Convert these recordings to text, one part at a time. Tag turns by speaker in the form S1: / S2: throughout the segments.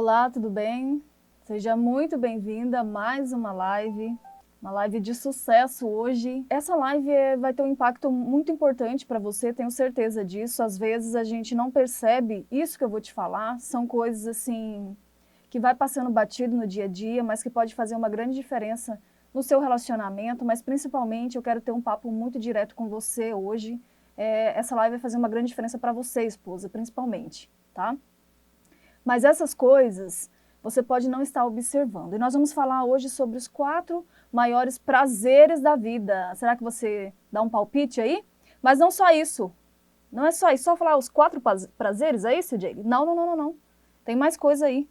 S1: Olá, tudo bem? Seja muito bem-vinda a mais uma live de sucesso hoje. Essa live vai ter um impacto muito importante para você, tenho certeza disso. Às vezes a gente não percebe isso que eu vou te falar, são coisas assim que vai passando batido no dia a dia, mas que pode fazer uma grande diferença no seu relacionamento, mas principalmente eu quero ter um papo muito direto com você hoje. Essa live vai fazer uma grande diferença para você, esposa, principalmente, tá? Mas essas coisas você pode não estar observando. E nós vamos falar hoje sobre os 4 maiores prazeres da vida. Será que você dá um palpite aí? Mas não só isso. Não é só isso. Só falar os 4 prazeres, é isso, Jay? Não. Tem mais coisa aí.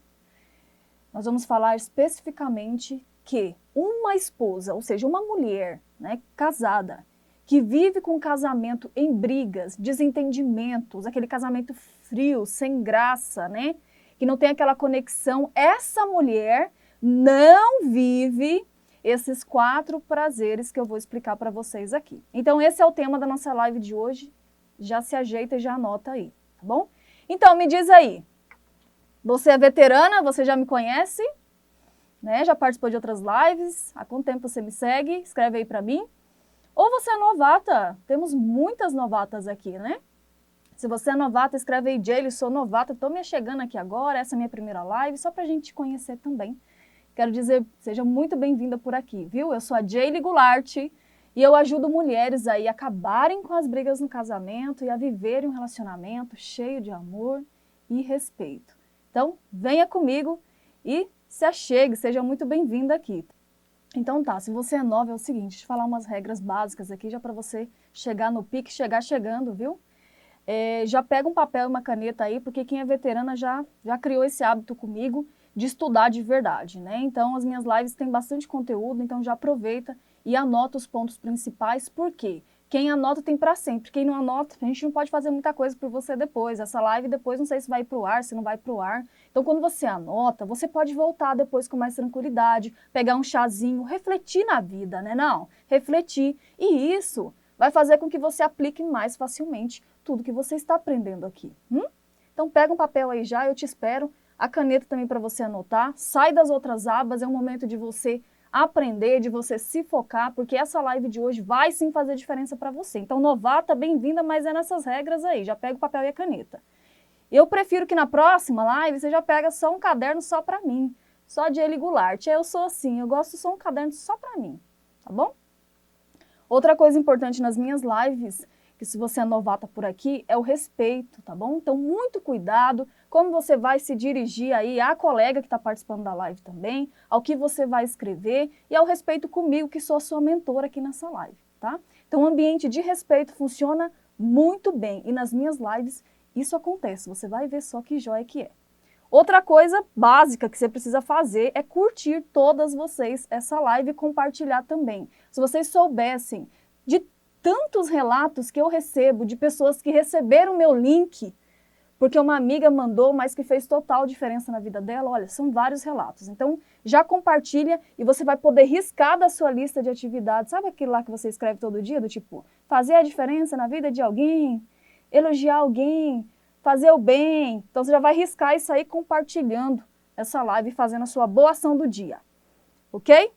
S1: Nós vamos falar especificamente que uma esposa, ou seja, uma mulher, né, casada, que vive com um casamento em brigas, desentendimentos, aquele casamento frio, sem graça, né? Que não tem aquela conexão, essa mulher não vive esses 4 prazeres que eu vou explicar para vocês aqui. Então esse é o tema da nossa live de hoje, já se ajeita e já anota aí, tá bom? Então me diz aí, você é veterana, você já me conhece, né? Já participou de outras lives, há quanto tempo você me segue? Escreve aí para mim. Ou você é novata, temos muitas novatas aqui, né? Se você é novata, escreve aí, Jaylee, sou novata, estou me chegando aqui agora, essa é a minha primeira live, só para a gente te conhecer também. Quero dizer, seja muito bem-vinda por aqui, viu? Eu sou a Jaylee Goulart e eu ajudo mulheres aí a acabarem com as brigas no casamento e a viverem um relacionamento cheio de amor e respeito. Então, venha comigo e se achegue, seja muito bem-vinda aqui. Então tá, se você é nova, é o seguinte, deixa eu falar umas regras básicas aqui, já para você chegar no pique, chegar chegando, viu? Já pega um papel e uma caneta aí, porque quem é veterana já criou esse hábito comigo de estudar de verdade, né? Então, as minhas lives têm bastante conteúdo, então já aproveita e anota os pontos principais, por quê? Quem anota tem para sempre, quem não anota, a gente não pode fazer muita coisa por você depois. Essa live depois não sei se vai pro ar, se não vai pro ar. Então, quando você anota, você pode voltar depois com mais tranquilidade, pegar um chazinho, refletir na vida, né? Não, refletir. E isso vai fazer com que você aplique mais facilmente tudo que você está aprendendo aqui. Então pega um papel aí já, eu te espero, a caneta também para você anotar, sai das outras abas, é um momento de você aprender, de você se focar, porque essa live de hoje vai sim fazer diferença para você. Então novata, bem-vinda, mas é nessas regras aí, já pega o papel e a caneta. Eu prefiro que na próxima live você já pega só um caderno só para mim, só de Jaylee Goulart. Eu sou assim, eu gosto só um caderno só para mim, tá bom? Outra coisa importante nas minhas lives, que se você é novata por aqui, é o respeito, tá bom? Então, muito cuidado como você vai se dirigir aí à colega que está participando da live também, ao que você vai escrever e ao respeito comigo, que sou a sua mentora aqui nessa live, tá? Então, o ambiente de respeito funciona muito bem e nas minhas lives isso acontece, você vai ver só que joia que é. Outra coisa básica que você precisa fazer é curtir todas vocês essa live e compartilhar também. Se vocês soubessem de tantos relatos que eu recebo de pessoas que receberam meu link, porque uma amiga mandou, mas que fez total diferença na vida dela, olha, são vários relatos. Então, já compartilha e você vai poder riscar da sua lista de atividades. Sabe aquilo lá que você escreve todo dia, do tipo, fazer a diferença na vida de alguém, elogiar alguém, fazer o bem. Então você já vai riscar isso aí compartilhando essa live e fazendo a sua boa ação do dia, ok?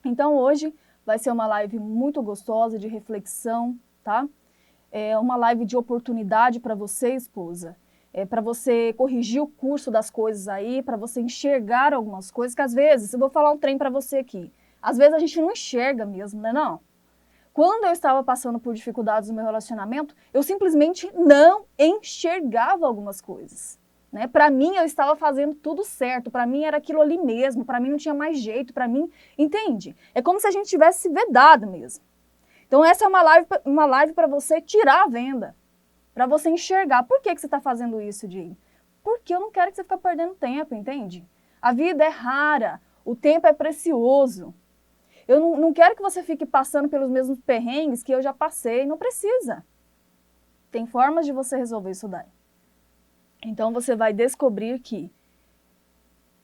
S1: Então hoje vai ser uma live muito gostosa de reflexão, tá? É uma live de oportunidade para você, esposa, para você corrigir o curso das coisas aí, para você enxergar algumas coisas que às vezes, eu vou falar um trem para você aqui, às vezes a gente não enxerga mesmo, né não? Quando eu estava passando por dificuldades no meu relacionamento, eu simplesmente não enxergava algumas coisas. Né? Para mim, eu estava fazendo tudo certo, para mim era aquilo ali mesmo, para mim não tinha mais jeito, para mim, entende? É como se a gente tivesse vedado mesmo. Então essa é uma live para você tirar a venda, para você enxergar. Por que você está fazendo isso, Jay? Porque eu não quero que você fique perdendo tempo, entende? A vida é rara, o tempo é precioso. Eu não quero que você fique passando pelos mesmos perrengues que eu já passei, não precisa. Tem formas de você resolver isso daí. Então você vai descobrir que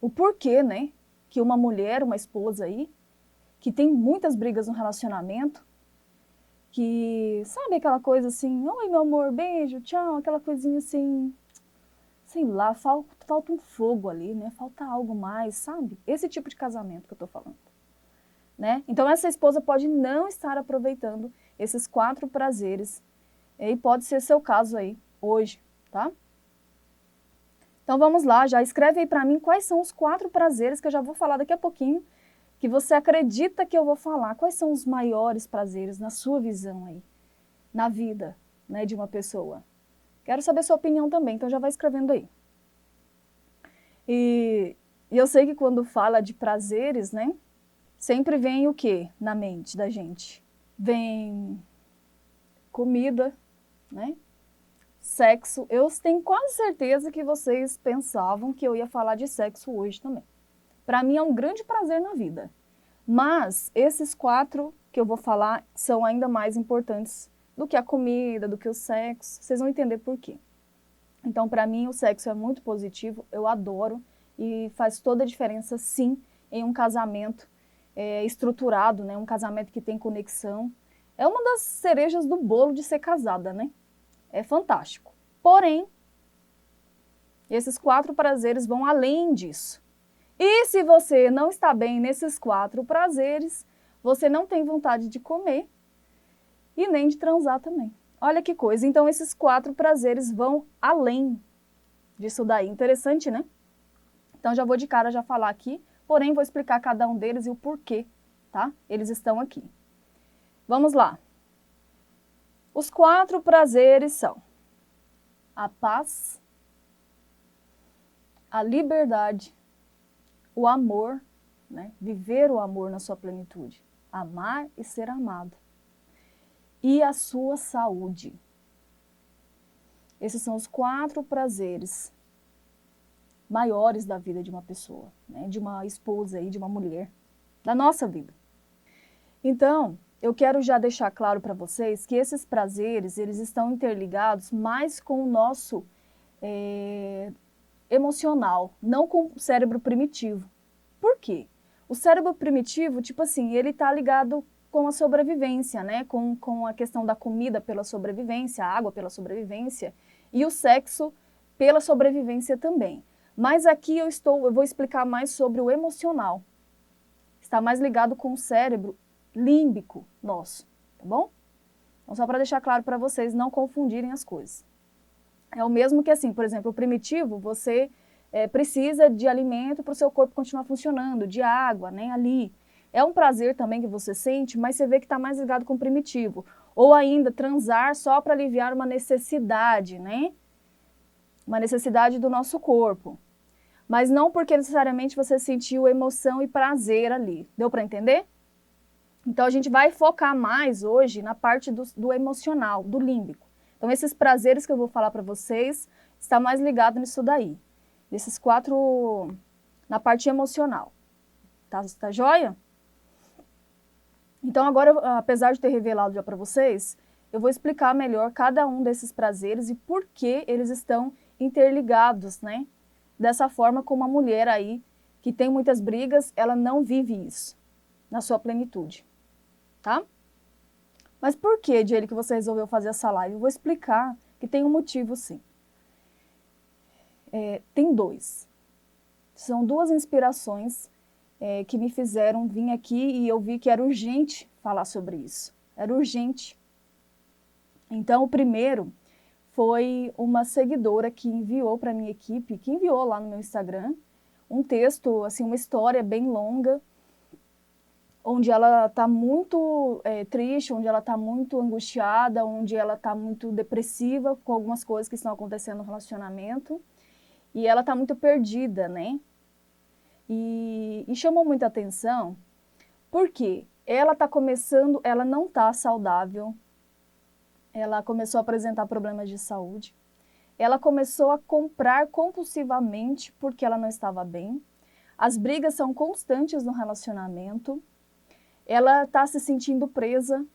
S1: o porquê, né, que uma mulher, uma esposa aí, que tem muitas brigas no relacionamento, que sabe aquela coisa assim, oi meu amor, beijo, tchau, aquela coisinha assim, sei lá, falta um fogo ali, né? Falta algo mais, sabe? Esse tipo de casamento que eu tô falando, né? Então essa esposa pode não estar aproveitando esses 4 prazeres, e pode ser seu caso aí, hoje, tá? Então vamos lá, já escreve aí pra mim quais são os 4 prazeres que eu já vou falar daqui a pouquinho, que você acredita que eu vou falar. Quais são os maiores prazeres na sua visão aí, na vida, né, de uma pessoa? Quero saber sua opinião também, então já vai escrevendo aí. E eu sei que quando fala de prazeres, né, sempre vem o quê na mente da gente? Vem comida, né? Sexo. Eu tenho quase certeza que vocês pensavam que eu ia falar de sexo hoje também. Para mim é um grande prazer na vida. Mas esses 4 que eu vou falar são ainda mais importantes do que a comida, do que o sexo. Vocês vão entender por quê. Então, para mim, o sexo é muito positivo, eu adoro e faz toda a diferença, sim, em um casamento estruturado, né? Um casamento que tem conexão. É uma das cerejas do bolo de ser casada, né? É fantástico. Porém, esses 4 prazeres vão além disso. E se você não está bem nesses 4 prazeres, você não tem vontade de comer e nem de transar também. Olha que coisa. Então, esses 4 prazeres vão além disso daí. Interessante, né? Então, já vou de cara já falar aqui, porém, vou explicar cada um deles e o porquê, tá? Eles estão aqui. Vamos lá. Os 4 prazeres são a paz, a liberdade, o amor, né? Viver o amor na sua plenitude, amar e ser amado, e a sua saúde. Esses são os 4 prazeres maiores da vida de uma pessoa, né? De uma esposa e de uma mulher, da nossa vida. Então, eu quero já deixar claro para vocês que esses prazeres, eles estão interligados mais com o nosso emocional, não com o cérebro primitivo. Por quê? O cérebro primitivo, tipo assim, ele está ligado com a sobrevivência, né? Com a questão da comida pela sobrevivência, a água pela sobrevivência e o sexo pela sobrevivência também. Mas aqui eu vou explicar mais sobre o emocional. Está mais ligado com o cérebro límbico nosso, tá bom? Então, só para deixar claro para vocês não confundirem as coisas. É o mesmo que assim, por exemplo, o primitivo, você precisa de alimento para o seu corpo continuar funcionando, de água, né, ali. É um prazer também que você sente, mas você vê que está mais ligado com o primitivo. Ou ainda, transar só para aliviar uma necessidade, né? Uma necessidade do nosso corpo. Mas não porque necessariamente você sentiu emoção e prazer ali. Deu para entender? Então, a gente vai focar mais hoje na parte do emocional, do límbico. Então, esses prazeres que eu vou falar para vocês, está mais ligado nisso daí. Desses 4, na parte emocional. Tá joia? Então, agora, apesar de ter revelado já para vocês, eu vou explicar melhor cada um desses prazeres e por que eles estão interligados, né? Dessa forma, como a mulher aí, que tem muitas brigas, ela não vive isso na sua plenitude. Tá? Mas por que, Diele, que você resolveu fazer essa live? Eu vou explicar que tem um motivo, sim. Tem 2. São 2 inspirações que me fizeram vir aqui e eu vi que era urgente falar sobre isso. Era urgente. Então, o primeiro foi uma seguidora que enviou para a minha equipe, que enviou lá no meu Instagram, um texto, assim, uma história bem longa, onde ela está muito triste, onde ela está muito angustiada, onde ela está muito depressiva com algumas coisas que estão acontecendo no relacionamento, e ela está muito perdida, né? E chamou muita atenção, porque ela está começando, ela não está saudável, ela começou a apresentar problemas de saúde, ela começou a comprar compulsivamente porque ela não estava bem, as brigas são constantes no relacionamento, ela está se sentindo presa,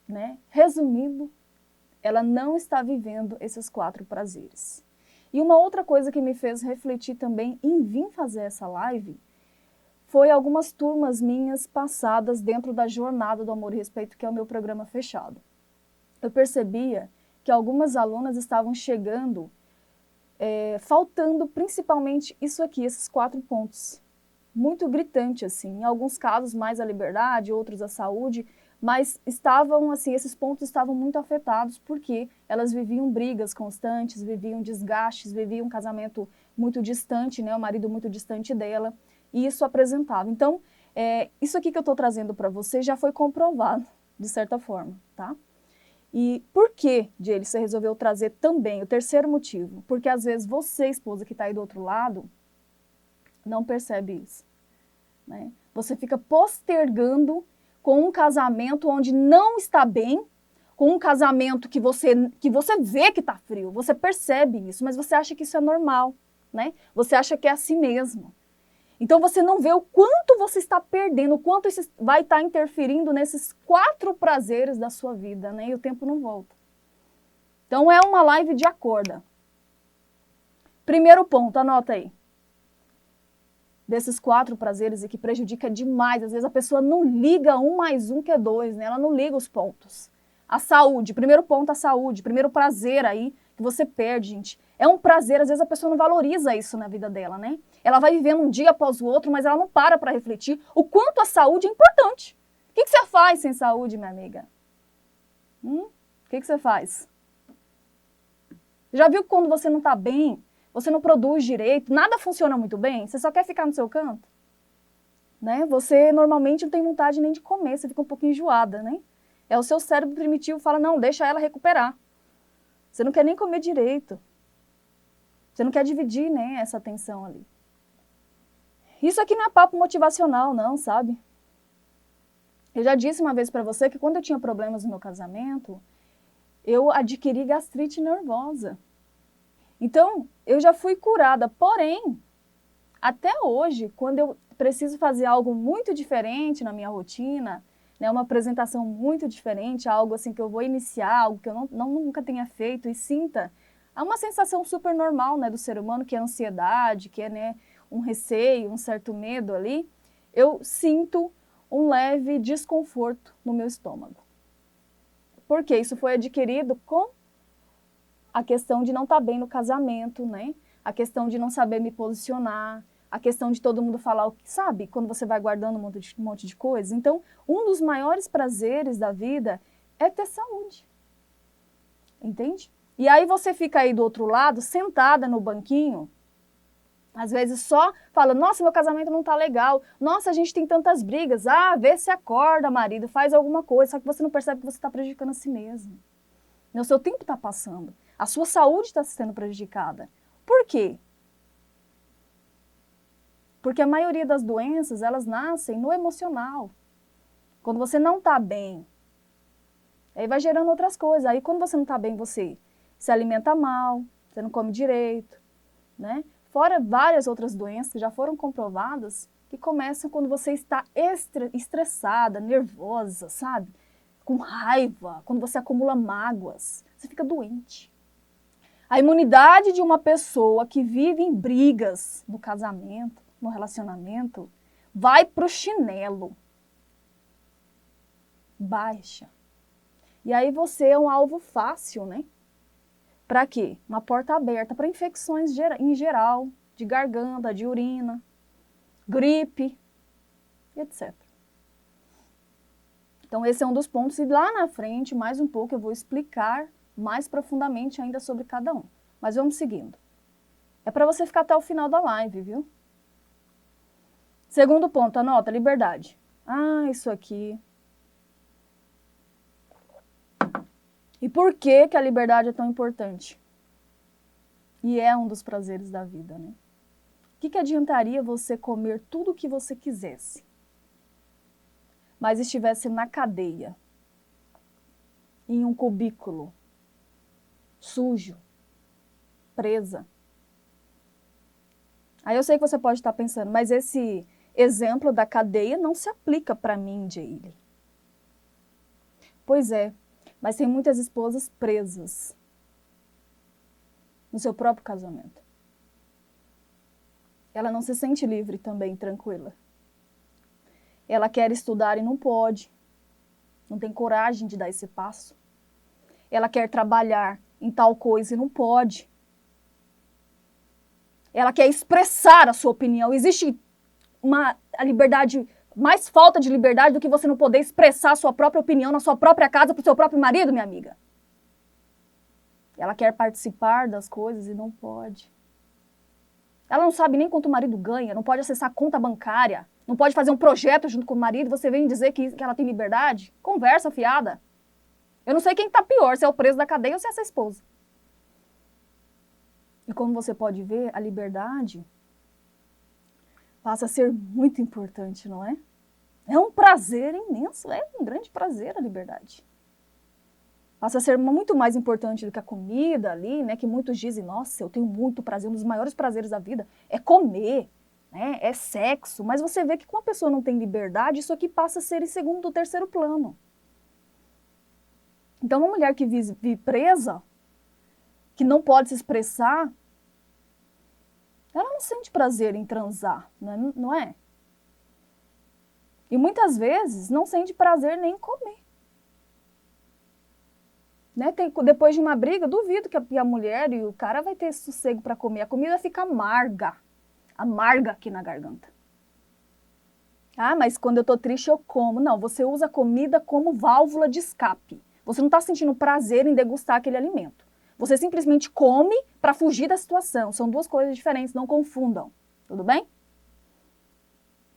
S1: né? Resumindo, ela não está vivendo esses 4 prazeres. E uma outra coisa que me fez refletir também em vir fazer essa live foi algumas turmas minhas passadas dentro da Jornada do Amor e Respeito, que é o meu programa fechado. Eu percebia que algumas alunas estavam chegando faltando principalmente isso aqui, esses 4 pontos. Muito gritante, assim. Em alguns casos, mais a liberdade, outros a saúde, mas estavam, assim, esses pontos estavam muito afetados porque elas viviam brigas constantes, viviam desgastes, viviam um casamento muito distante, né? O marido muito distante dela, e isso apresentava. Então, isso aqui que eu estou trazendo para você já foi comprovado, de certa forma, tá? E por que, Jaylee, você resolveu trazer também o terceiro motivo? Porque às vezes você, esposa que está aí do outro lado, não percebe isso, né? Você fica postergando com um casamento onde não está bem, com um casamento que você vê que está frio, você percebe isso, mas você acha que isso é normal, né? Você acha que é assim mesmo. Então você não vê o quanto você está perdendo, o quanto isso vai estar interferindo nesses 4 prazeres da sua vida, né? E o tempo não volta. Então é uma live de acorda. Primeiro ponto, anota aí. Desses 4 prazeres e que prejudica demais, às vezes a pessoa não liga 1 mais 1 que é 2, né? Ela não liga os pontos. A saúde, primeiro ponto, a saúde, primeiro prazer aí que você perde, gente. É um prazer, às vezes a pessoa não valoriza isso na vida dela, né? Ela vai vivendo um dia após o outro, mas ela não para refletir o quanto a saúde é importante. O que você faz sem saúde, minha amiga? O que você faz? Já viu que quando você não está bem, você não produz direito, nada funciona muito bem, você só quer ficar no seu canto? Né? Você normalmente não tem vontade nem de comer, você fica um pouco enjoada, né? É o seu cérebro primitivo que fala, não, deixa ela recuperar. Você não quer nem comer direito. Você não quer dividir, né, essa atenção ali. Isso aqui não é papo motivacional, não, sabe? Eu já disse uma vez pra você que quando eu tinha problemas no meu casamento, eu adquiri gastrite nervosa. Então, eu já fui curada, porém, até hoje, quando eu preciso fazer algo muito diferente na minha rotina, né, uma apresentação muito diferente, algo assim que eu vou iniciar, algo que eu nunca tenha feito e sinta, há uma sensação super normal, né, do ser humano, que é a ansiedade, que é, né, um receio, um certo medo ali, eu sinto um leve desconforto no meu estômago. Porque isso foi adquirido com a questão de não estar bem no casamento, né? A questão de não saber me posicionar, a questão de todo mundo falar o que sabe, quando você vai guardando um monte de coisa. Então, um dos maiores prazeres da vida é ter saúde. Entende? E aí você fica aí do outro lado, sentada no banquinho, às vezes só fala, nossa, meu casamento não tá legal, nossa, a gente tem tantas brigas, vê se acorda, marido, faz alguma coisa, só que você não percebe que você está prejudicando a si mesmo. O seu tempo está passando, a sua saúde está sendo prejudicada. Por quê? Porque a maioria das doenças, elas nascem no emocional. Quando você não está bem, aí vai gerando outras coisas. Aí quando você não está bem, você se alimenta mal, você não come direito, né? Fora várias outras doenças que já foram comprovadas, que começam quando você está estressada, nervosa, sabe? Com raiva, quando você acumula mágoas, você fica doente. A imunidade de uma pessoa que vive em brigas no casamento, no relacionamento, vai pro chinelo. Baixa. E aí você é um alvo fácil, né? Para quê? Uma porta aberta para infecções em geral, de garganta, de urina, gripe, etc. Então esse é um dos pontos, e lá na frente, mais um pouco, eu vou explicar mais profundamente ainda sobre cada um. Mas vamos seguindo. É para você ficar até o final da live, viu? Segundo ponto, anota, liberdade. Isso aqui. E por que que a liberdade é tão importante? E é um dos prazeres da vida, né? O que adiantaria você comer tudo o que você quisesse, mas estivesse na cadeia, em um cubículo, sujo, presa? Aí eu sei que você pode estar pensando, mas esse exemplo da cadeia não se aplica para mim, Jaylee. Pois é, mas tem muitas esposas presas no seu próprio casamento. Ela não se sente livre também, tranquila. Ela quer estudar e não pode. Não tem coragem de dar esse passo. Ela quer trabalhar em tal coisa e não pode. ela quer expressar a sua opinião. Existe a liberdade, mais falta de liberdade do que você não poder expressar a sua própria opinião na sua própria casa para o seu próprio marido, minha amiga. Ela quer participar das coisas e não pode. Ela não sabe nem quanto o marido ganha, não pode acessar a conta bancária, não pode fazer um projeto junto com o marido, você vem dizer que ela tem liberdade? Conversa fiada. Eu não sei quem está pior, se é o preso da cadeia ou se é essa esposa. E como você pode ver, a liberdade passa a ser muito importante, não é? É um prazer imenso, é um grande prazer a liberdade. Passa a ser muito mais importante do que a comida ali, né? Que muitos dizem, nossa, eu tenho muito prazer, um dos maiores prazeres da vida é comer, né? É sexo. Mas você vê que quando a pessoa não tem liberdade, isso aqui passa a ser em segundo ou terceiro plano. Então, uma mulher que vive presa, que não pode se expressar, ela não sente prazer em transar, não é? E muitas vezes não sente prazer nem em comer. Né? Depois de uma briga, duvido que a mulher e o cara vai ter sossego para comer. A comida fica amarga aqui na garganta. Ah, mas quando eu tô triste eu como. Não, você usa a comida como válvula de escape. Você não está sentindo prazer em degustar aquele alimento. Você simplesmente come para fugir da situação. São duas coisas diferentes, não confundam. Tudo bem?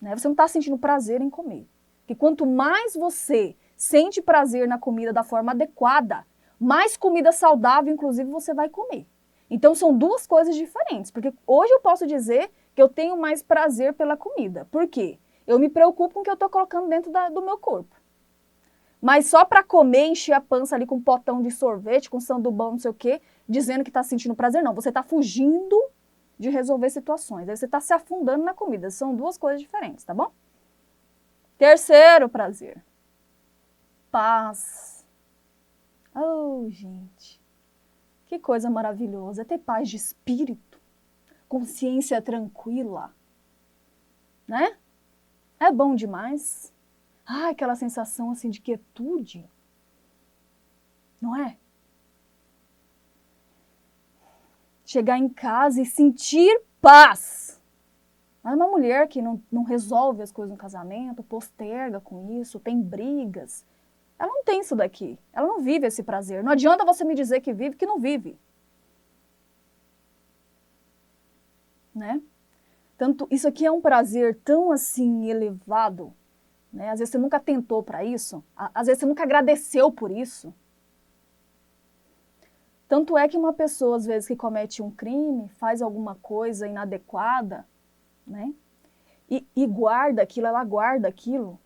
S1: Né? Você não está sentindo prazer em comer. Porque quanto mais você sente prazer na comida da forma adequada, mais comida saudável, inclusive, você vai comer. Então, são duas coisas diferentes. Porque hoje eu posso dizer que eu tenho mais prazer pela comida. Por quê? Eu me preocupo com o que eu estou colocando dentro do meu corpo. Mas só para comer, encher a pança ali com um potão de sorvete, com sandubão, não sei o quê, dizendo que está sentindo prazer, não. Você está fugindo de resolver situações. Aí você está se afundando na comida. São duas coisas diferentes, tá bom? Terceiro prazer. Paz. Oh, gente. Que coisa maravilhosa. É ter paz de espírito. Consciência tranquila. Né? É bom demais. Ah, aquela sensação assim de quietude. Não é? Chegar em casa e sentir paz. Mas uma mulher que não resolve as coisas no casamento, posterga com isso, tem brigas, ela não tem isso daqui. Ela não vive esse prazer. Não adianta você me dizer que vive, que não vive. Né? Tanto, isso aqui é um prazer tão assim elevado, né? Às vezes você nunca tentou para isso, às vezes você nunca agradeceu por isso. Tanto é que uma pessoa, às vezes, que comete um crime, faz alguma coisa inadequada, né? E guarda aquilo, ela guarda aquilo,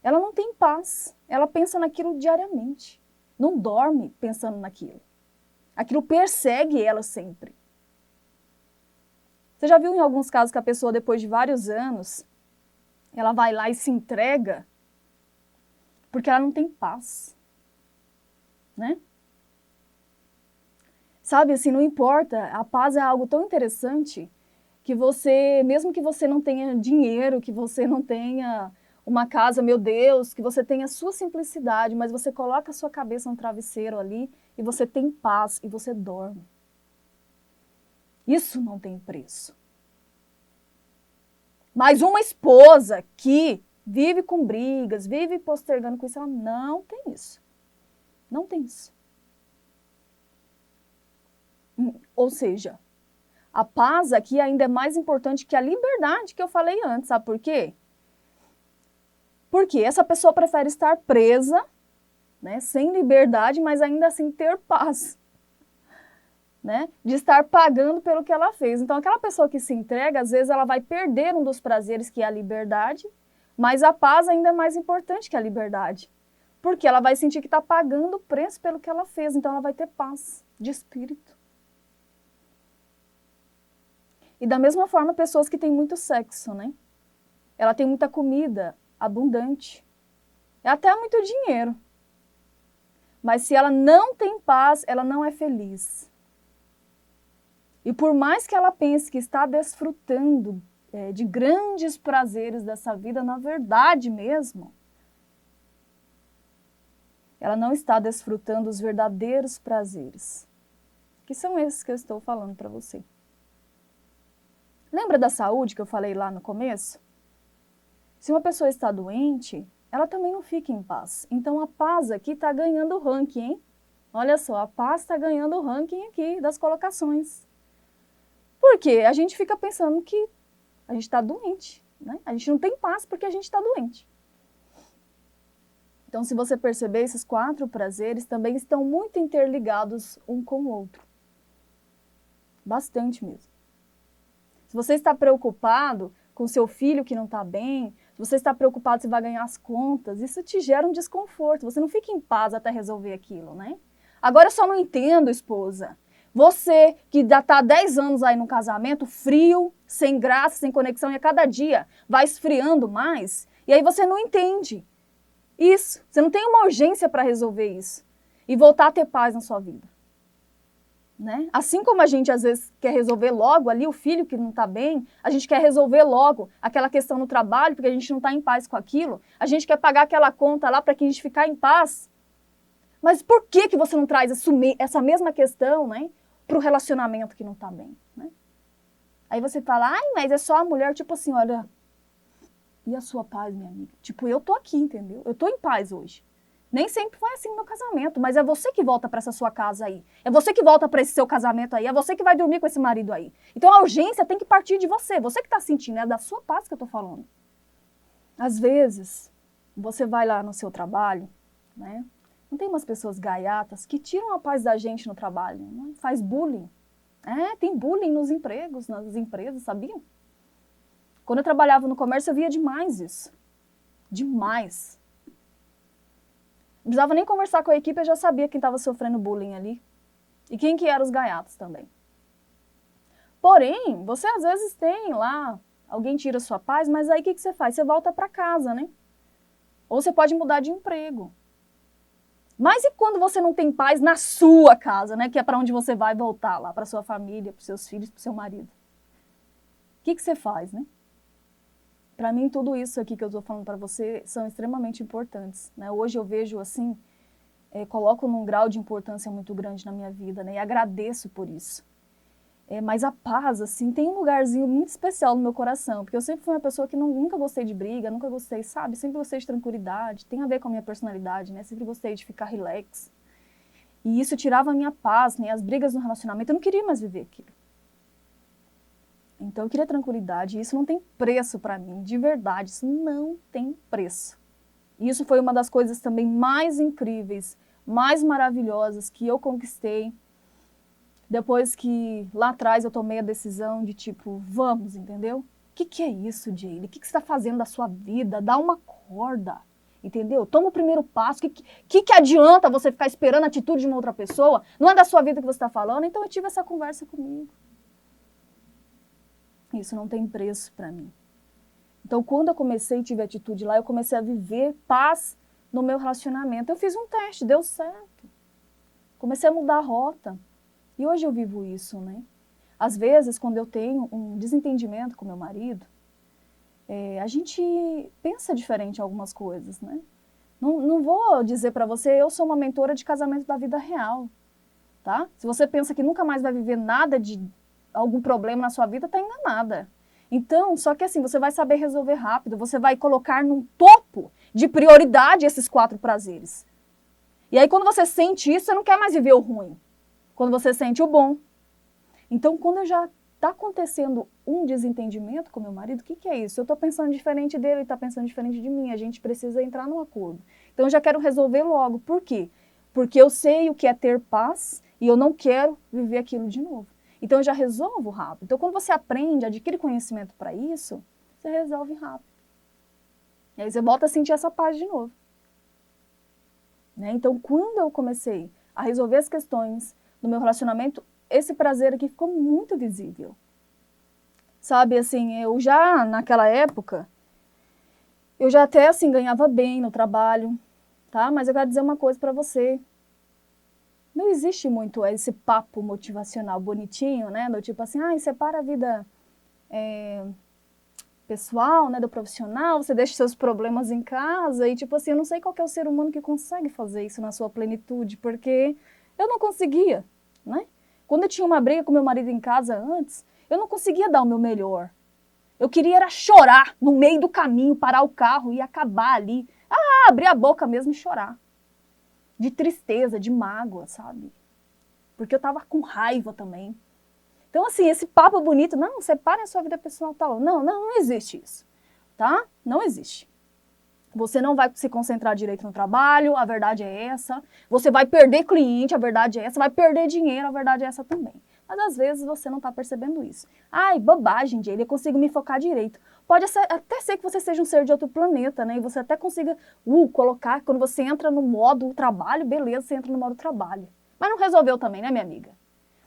S1: ela não tem paz, ela pensa naquilo diariamente, não dorme pensando naquilo. Aquilo persegue ela sempre. Você já viu em alguns casos que a pessoa, depois de vários anos, ela vai lá e se entrega porque ela não tem paz, né? Sabe, assim, não importa, a paz é algo tão interessante que você, mesmo que você não tenha dinheiro, que você não tenha uma casa, meu Deus, que você tenha a sua simplicidade, mas você coloca a sua cabeça no travesseiro ali e você tem paz e você dorme. Isso não tem preço. Mas uma esposa que vive com brigas, vive postergando com isso, ela não tem isso. Não tem isso. Ou seja, a paz aqui ainda é mais importante que a liberdade que eu falei antes, sabe por quê? Porque essa pessoa prefere estar presa, né, sem liberdade, mas ainda assim ter paz, né, de estar pagando pelo que ela fez. Então, aquela pessoa que se entrega, às vezes ela vai perder um dos prazeres que é a liberdade, mas a paz ainda é mais importante que a liberdade, porque ela vai sentir que está pagando o preço pelo que ela fez, então ela vai ter paz de espírito. E da mesma forma, pessoas que têm muito sexo, né? Ela tem muita comida abundante, é até muito dinheiro. Mas se ela não tem paz, ela não é feliz. E por mais que ela pense que está desfrutando de grandes prazeres dessa vida, na verdade mesmo, ela não está desfrutando os verdadeiros prazeres, que são esses que eu estou falando para você. Lembra da saúde que eu falei lá no começo? Se uma pessoa está doente, ela também não fica em paz. Então a paz aqui está ganhando o ranking, hein? Olha só, a paz está ganhando o ranking aqui das colocações. Por quê? A gente fica pensando que a gente está doente, né? A gente não tem paz porque a gente está doente. Então, se você perceber, esses 4 prazeres também estão muito interligados um com o outro. Bastante mesmo. Se você está preocupado com seu filho que não está bem, se você está preocupado se vai ganhar as contas, isso te gera um desconforto. Você não fica em paz até resolver aquilo, né? Agora eu só não entendo, esposa. Você que já está há 10 anos aí no casamento, frio, sem graça, sem conexão, e a cada dia vai esfriando mais, e aí você não entende isso. Você não tem uma urgência para resolver isso e voltar a ter paz na sua vida. Né? Assim como a gente às vezes quer resolver logo ali o filho que não está bem, a gente quer resolver logo aquela questão no trabalho porque a gente não está em paz com aquilo, a gente quer pagar aquela conta lá para que a gente ficar em paz. Mas por que você não traz essa mesma questão, né, para o relacionamento que não está bem? Né? Aí você fala, ai, mas é só a mulher, tipo assim, olha, e a sua paz, minha amiga? Tipo, eu tô aqui, entendeu? Eu tô em paz hoje. Nem sempre foi assim no meu casamento, mas é você que volta para essa sua casa aí. É você que volta para esse seu casamento aí. É você que vai dormir com esse marido aí. Então a urgência tem que partir de você. Você que está sentindo, é da sua paz que eu tô falando. Às vezes, você vai lá no seu trabalho, né? Não tem umas pessoas gaiatas que tiram a paz da gente no trabalho, né? Faz bullying. Tem bullying nos empregos, nas empresas, sabiam? Quando eu trabalhava no comércio, eu via demais isso. Demais. Não precisava nem conversar com a equipe, eu já sabia quem estava sofrendo bullying ali. E quem que eram os gaiatos também. Porém, você às vezes tem lá, alguém tira sua paz, mas aí o que você faz? Você volta para casa, né? Ou você pode mudar de emprego. Mas e quando você não tem paz na sua casa, né? Que é para onde você vai voltar lá, para sua família, para seus filhos, para seu marido. O que você faz, né? Para mim, tudo isso aqui que eu estou falando para você são extremamente importantes, né? Hoje eu vejo assim, coloco num grau de importância muito grande na minha vida, né? E agradeço por isso. Mas a paz, assim, tem um lugarzinho muito especial no meu coração, porque eu sempre fui uma pessoa que nunca gostei de briga, nunca gostei, sabe? Sempre gostei de tranquilidade, tem a ver com a minha personalidade, né? Sempre gostei de ficar relax. E isso tirava a minha paz, né? As brigas no relacionamento, eu não queria mais viver aquilo. Então eu queria tranquilidade, e isso não tem preço para mim, de verdade, isso não tem preço. E isso foi uma das coisas também mais incríveis, mais maravilhosas que eu conquistei, depois que lá atrás eu tomei a decisão de tipo, vamos, entendeu? O que é isso, Jaylee? O que você está fazendo da sua vida? Dá uma corda, entendeu? Toma o primeiro passo. O que adianta você ficar esperando a atitude de uma outra pessoa? Não é da sua vida que você está falando? Então eu tive essa conversa comigo. Isso não tem preço para mim. Então, quando eu comecei e tive atitude lá, eu comecei a viver paz no meu relacionamento. Eu fiz um teste, deu certo. Comecei a mudar a rota. E hoje eu vivo isso, né? Às vezes, quando eu tenho um desentendimento com meu marido, a gente pensa diferente em algumas coisas, né? Não vou dizer para você, eu sou uma mentora de casamento da vida real, tá? Se você pensa que nunca mais vai viver nada de algum problema na sua vida, tá enganada. Então, só que assim, você vai saber resolver rápido, você vai colocar num topo de prioridade esses 4 prazeres. E aí, quando você sente isso, você não quer mais viver o ruim. Quando você sente o bom. Então, quando já está acontecendo um desentendimento com meu marido, o que é isso? Eu estou pensando diferente dele, ele está pensando diferente de mim, a gente precisa entrar num acordo. Então, eu já quero resolver logo. Por quê? Porque eu sei o que é ter paz e eu não quero viver aquilo de novo. Então, eu já resolvo rápido. Então, quando você aprende, adquire conhecimento para isso, você resolve rápido. E aí você volta a sentir essa paz de novo. Né? Então, quando eu comecei a resolver as questões do meu relacionamento, esse prazer aqui ficou muito visível. Sabe, assim, eu já, naquela época, eu já até, assim, ganhava bem no trabalho, tá? Mas eu quero dizer uma coisa para você. Não existe muito esse papo motivacional bonitinho, né? Do tipo assim, separa a vida pessoal, né, do profissional, você deixa seus problemas em casa e tipo assim, eu não sei qual que é o ser humano que consegue fazer isso na sua plenitude, porque eu não conseguia, né? Quando eu tinha uma briga com meu marido em casa antes, Eu não conseguia dar o meu melhor. Eu queria era chorar no meio do caminho, parar o carro e acabar ali. Abrir a boca mesmo e chorar. De tristeza, de mágoa, sabe? Porque eu tava com raiva também. Então, assim, esse papo bonito, não, separe a sua vida pessoal, tal. Não existe isso, tá? Não existe. Você não vai se concentrar direito no trabalho, a verdade é essa. Você vai perder cliente, a verdade é essa. Vai perder dinheiro, a verdade é essa também. Mas às vezes você não está percebendo isso. Ai, bobagem, Jay, eu consigo me focar direito. Pode até ser que você seja um ser de outro planeta, né? E você até consiga colocar, quando você entra no modo trabalho, beleza, você entra no modo trabalho. Mas não resolveu também, né, minha amiga?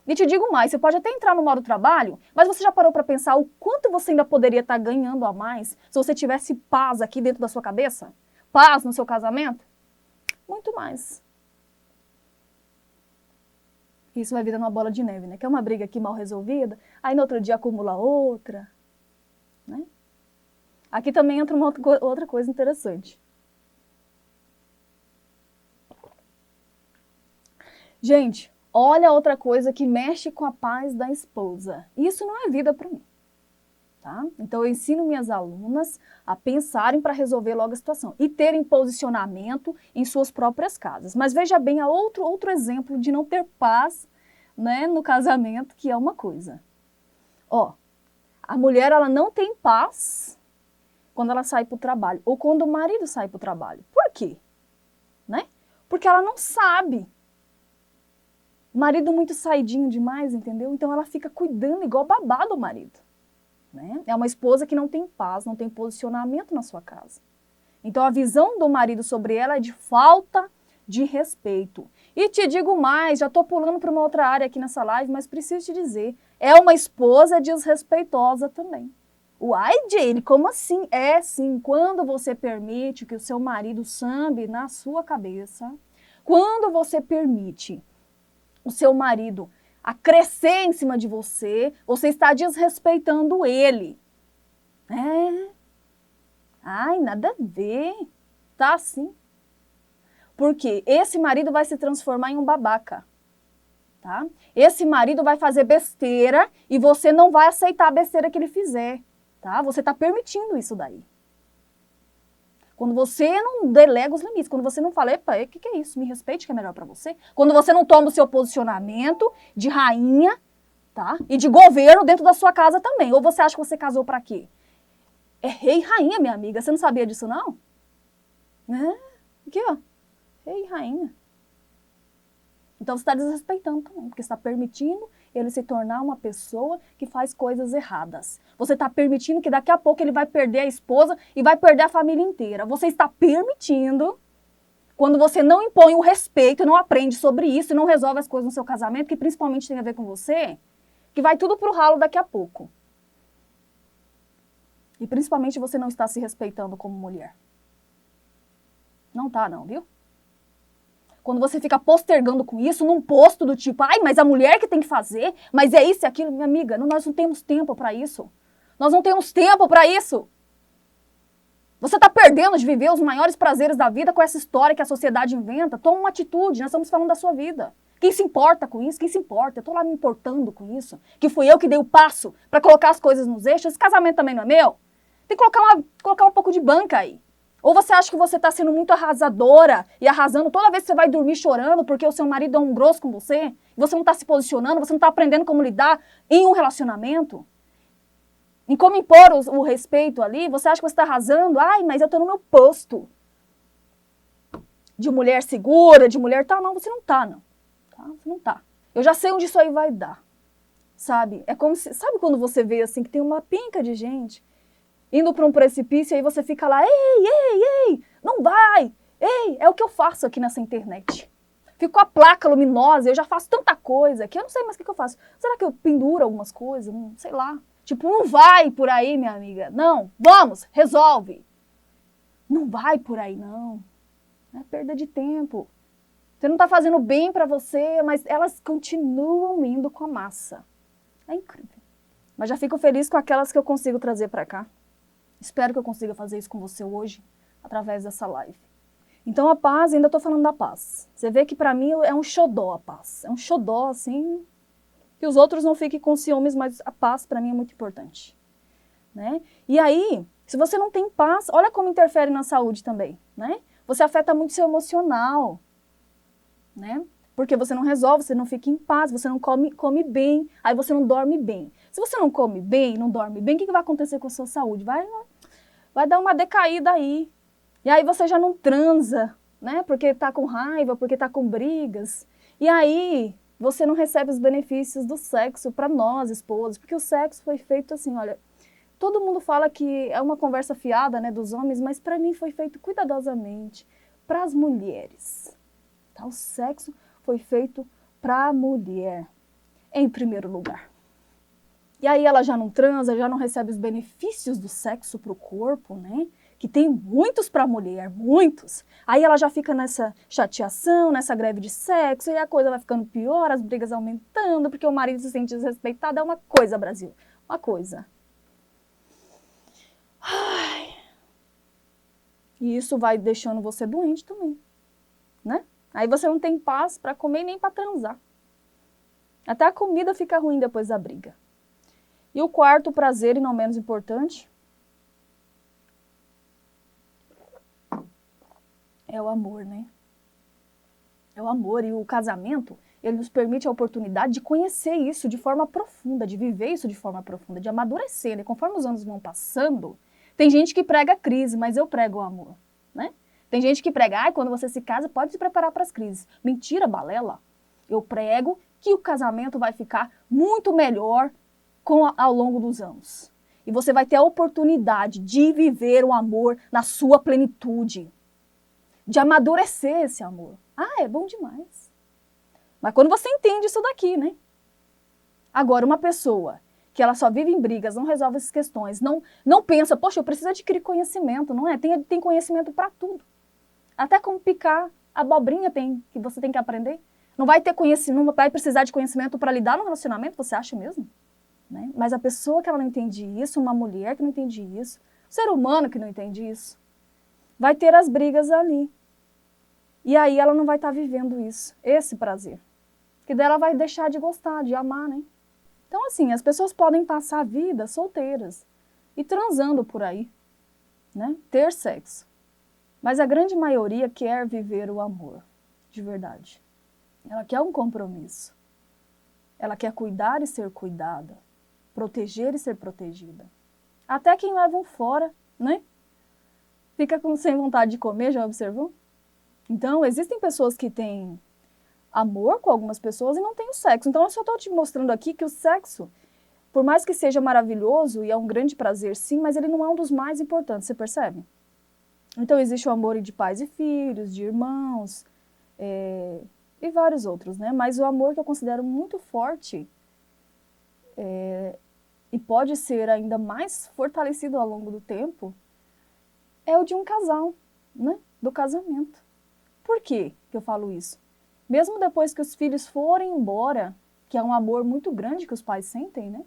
S1: E te digo mais, você pode até entrar no modo trabalho, mas você já parou para pensar o quanto você ainda poderia estar ganhando a mais se você tivesse paz aqui dentro da sua cabeça? Paz no seu casamento? Muito mais. Isso vai virando uma bola de neve, né? Que é uma briga aqui mal resolvida, aí no outro dia acumula outra, né? Aqui também entra uma outra coisa interessante. Gente, olha outra coisa que mexe com a paz da esposa. Isso não é vida para mim, tá? Então eu ensino minhas alunas a pensarem para resolver logo a situação e terem posicionamento em suas próprias casas. Mas veja bem, há outro exemplo de não ter paz, né, no casamento, que é uma coisa. Ó, a mulher ela não tem paz quando ela sai para o trabalho ou quando o marido sai para o trabalho. Por quê? Né? Porque ela não sabe. Marido muito saidinho demais, entendeu? Então ela fica cuidando igual babá do marido. Né? É uma esposa que não tem paz, não tem posicionamento na sua casa. Então a visão do marido sobre ela é de falta de respeito. E te digo mais, já estou pulando para uma outra área aqui nessa live, mas preciso te dizer, é uma esposa desrespeitosa também. Uai, Jane, como assim? É sim, quando você permite que o seu marido sambe na sua cabeça, quando você permite o seu marido a crescer em cima de você, você está desrespeitando ele. Ai, nada a ver. Tá assim. Porque esse marido vai se transformar em um babaca. Tá? Esse marido vai fazer besteira e você não vai aceitar a besteira que ele fizer. Tá? Você está permitindo isso daí. Quando você não delega os limites, quando você não fala, epa, o que é isso? Me respeite que é melhor para você. Quando você não toma o seu posicionamento de rainha, tá? E de governo dentro da sua casa também. Ou você acha que você casou para quê? É rei e rainha, minha amiga. Você não sabia disso, não? Aqui, ó. Rei e rainha. Então você está desrespeitando também, porque você está permitindo ele se tornar uma pessoa que faz coisas erradas. Você está permitindo que daqui a pouco ele vai perder a esposa e vai perder a família inteira. Você está permitindo, quando você não impõe o respeito, não aprende sobre isso e não resolve as coisas no seu casamento, que principalmente tem a ver com você, que vai tudo pro ralo daqui a pouco. E principalmente você não está se respeitando como mulher. Não tá não, viu? Quando você fica postergando com isso, num posto do tipo, ai, mas a mulher que tem que fazer, mas é isso e aquilo, minha amiga, nós não temos tempo para isso. Nós não temos tempo para isso. Você está perdendo de viver os maiores prazeres da vida com essa história que a sociedade inventa. Toma uma atitude, nós estamos falando da sua vida. Quem se importa com isso? Quem se importa? Eu estou lá me importando com isso. Que fui eu que dei o passo para colocar as coisas nos eixos. Esse casamento também não é meu? Tem que colocar um pouco de banca aí. Ou você acha que você está sendo muito arrasadora e arrasando toda vez que você vai dormir chorando porque o seu marido é um grosso com você? E você não está se posicionando, você não está aprendendo como lidar em um relacionamento? Em como impor o respeito ali? Você acha que você está arrasando? Ai, mas eu estou no meu posto. De mulher segura, de mulher tal. Não, você não está, não. Tá? Você não está. Eu já sei onde isso aí vai dar. Sabe? É como se... Sabe quando você vê assim que tem uma pinca de gente indo para um precipício e aí você fica lá, ei, não vai, ei, é o que eu faço aqui nessa internet. Fico com a placa luminosa, eu já faço tanta coisa que eu não sei mais o que eu faço. Será que eu penduro algumas coisas? Não sei lá. Tipo, não vai por aí, minha amiga. Não, vamos, resolve. Não vai por aí, não. É perda de tempo. Você não está fazendo bem para você, mas elas continuam indo com a massa. É incrível. Mas já fico feliz com aquelas que eu consigo trazer para cá. Espero que eu consiga fazer isso com você hoje, através dessa live. Então a paz, ainda estou falando da paz. Você vê que para mim é um xodó a paz. É um xodó, assim, Que os outros não fiquem com ciúmes, mas a paz para mim é muito importante, né? E aí, se você não tem paz, olha como interfere na saúde também, né? Você afeta muito seu emocional, né? Porque você não resolve, você não fica em paz, você não come bem, aí você não dorme bem. Se você não come bem, não dorme bem, o que vai acontecer com a sua saúde? Vai dar uma decaída aí. E aí você já não transa, né? Porque tá com raiva, porque tá com brigas. E aí você não recebe os benefícios do sexo para nós, esposas, porque o sexo foi feito assim, olha, todo mundo fala que é uma conversa fiada, né, dos homens, mas para mim foi feito cuidadosamente para as mulheres. Tá? O sexo foi feito para a mulher, em primeiro lugar. E aí ela já não transa, já não recebe os benefícios do sexo para o corpo, né? Que tem muitos para a mulher, muitos. Aí ela já fica nessa chateação, nessa greve de sexo, e a coisa vai ficando pior, as brigas aumentando, porque o marido se sente desrespeitado. É uma coisa, Brasil, uma coisa. Ai. E isso vai deixando você doente também, né? Aí você não tem paz para comer nem para transar. Até a comida fica ruim depois da briga. E o quarto prazer, e não menos importante, é o amor, né? É o amor. E o casamento, ele nos permite a oportunidade de conhecer isso de forma profunda, de viver isso de forma profunda, de amadurecer, né? Conforme os anos vão passando, tem gente que prega a crise, mas eu prego o amor, né? Tem gente que prega, quando você se casa, pode se preparar para as crises. Mentira, balela. Eu prego que o casamento vai ficar muito melhor ao longo dos anos. E você vai ter a oportunidade de viver o amor na sua plenitude, de amadurecer esse amor. É bom demais. Mas quando você entende isso daqui, né? Agora, uma pessoa que ela só vive em brigas, não resolve essas questões, não pensa, poxa, eu preciso adquirir conhecimento, não é? Tem conhecimento para tudo. Até como picar abobrinha que você tem que aprender. Não vai ter conhecimento, não vai precisar de conhecimento para lidar no relacionamento, você acha mesmo? Né? Mas a pessoa que ela não entende isso, uma mulher que não entende isso, um ser humano que não entende isso, vai ter as brigas ali. E aí ela não vai estar vivendo isso, esse prazer. Que daí ela vai deixar de gostar, de amar, né? Então, assim, as pessoas podem passar a vida solteiras e transando por aí, né? Ter sexo. Mas a grande maioria quer viver o amor, de verdade. Ela quer um compromisso. Ela quer cuidar e ser cuidada. Proteger e ser protegida. Até quem leva um fora, né? Fica sem vontade de comer, já observou? Então, existem pessoas que têm amor com algumas pessoas e não têm o sexo. Então, eu só estou te mostrando aqui que o sexo, por mais que seja maravilhoso e é um grande prazer, sim, mas ele não é um dos mais importantes, você percebe? Então, existe o amor de pais e filhos, de irmãos, e vários outros, né? Mas o amor que eu considero muito forte e pode ser ainda mais fortalecido ao longo do tempo é o de um casal, né? Do casamento. Por quê que eu falo isso? Mesmo depois que os filhos forem embora, que é um amor muito grande que os pais sentem, né?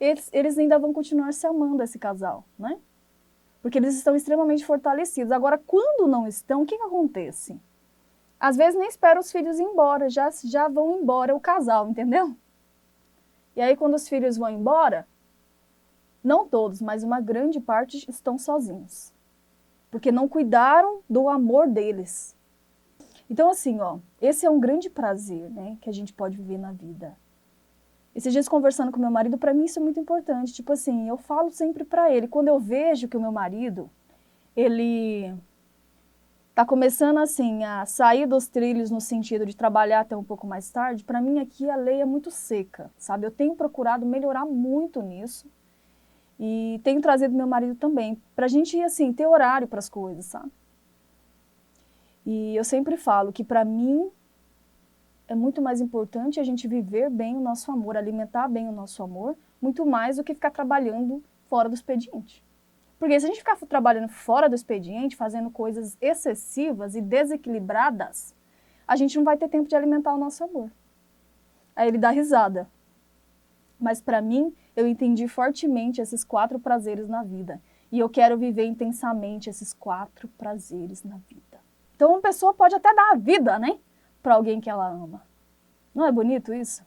S1: Eles ainda vão continuar se amando, esse casal, né? Porque eles estão extremamente fortalecidos. Agora, quando não estão, o que acontece? Às vezes nem espera os filhos ir embora, já vão embora o casal, entendeu? E aí quando os filhos vão embora, não todos, mas uma grande parte estão sozinhos. Porque não cuidaram do amor deles. Então assim, esse é um grande prazer, né, que a gente pode viver na vida. Esses dias conversando com meu marido, para mim isso é muito importante. Tipo assim, eu falo sempre para ele, quando eu vejo que o meu marido, ele tá começando assim a sair dos trilhos no sentido de trabalhar até um pouco mais tarde, para mim aqui a lei é muito seca, sabe? Eu tenho procurado melhorar muito nisso e tenho trazido meu marido também, pra gente assim, ter horário para as coisas, sabe? E eu sempre falo que para mim é muito mais importante a gente viver bem o nosso amor, alimentar bem o nosso amor, muito mais do que ficar trabalhando fora do expediente. Porque se a gente ficar trabalhando fora do expediente, fazendo coisas excessivas e desequilibradas, a gente não vai ter tempo de alimentar o nosso amor. Aí ele dá risada. Mas para mim, eu entendi fortemente esses 4 prazeres na vida. E eu quero viver intensamente esses 4 prazeres na vida. Então uma pessoa pode até dar a vida, né? Para alguém que ela ama. Não é bonito isso?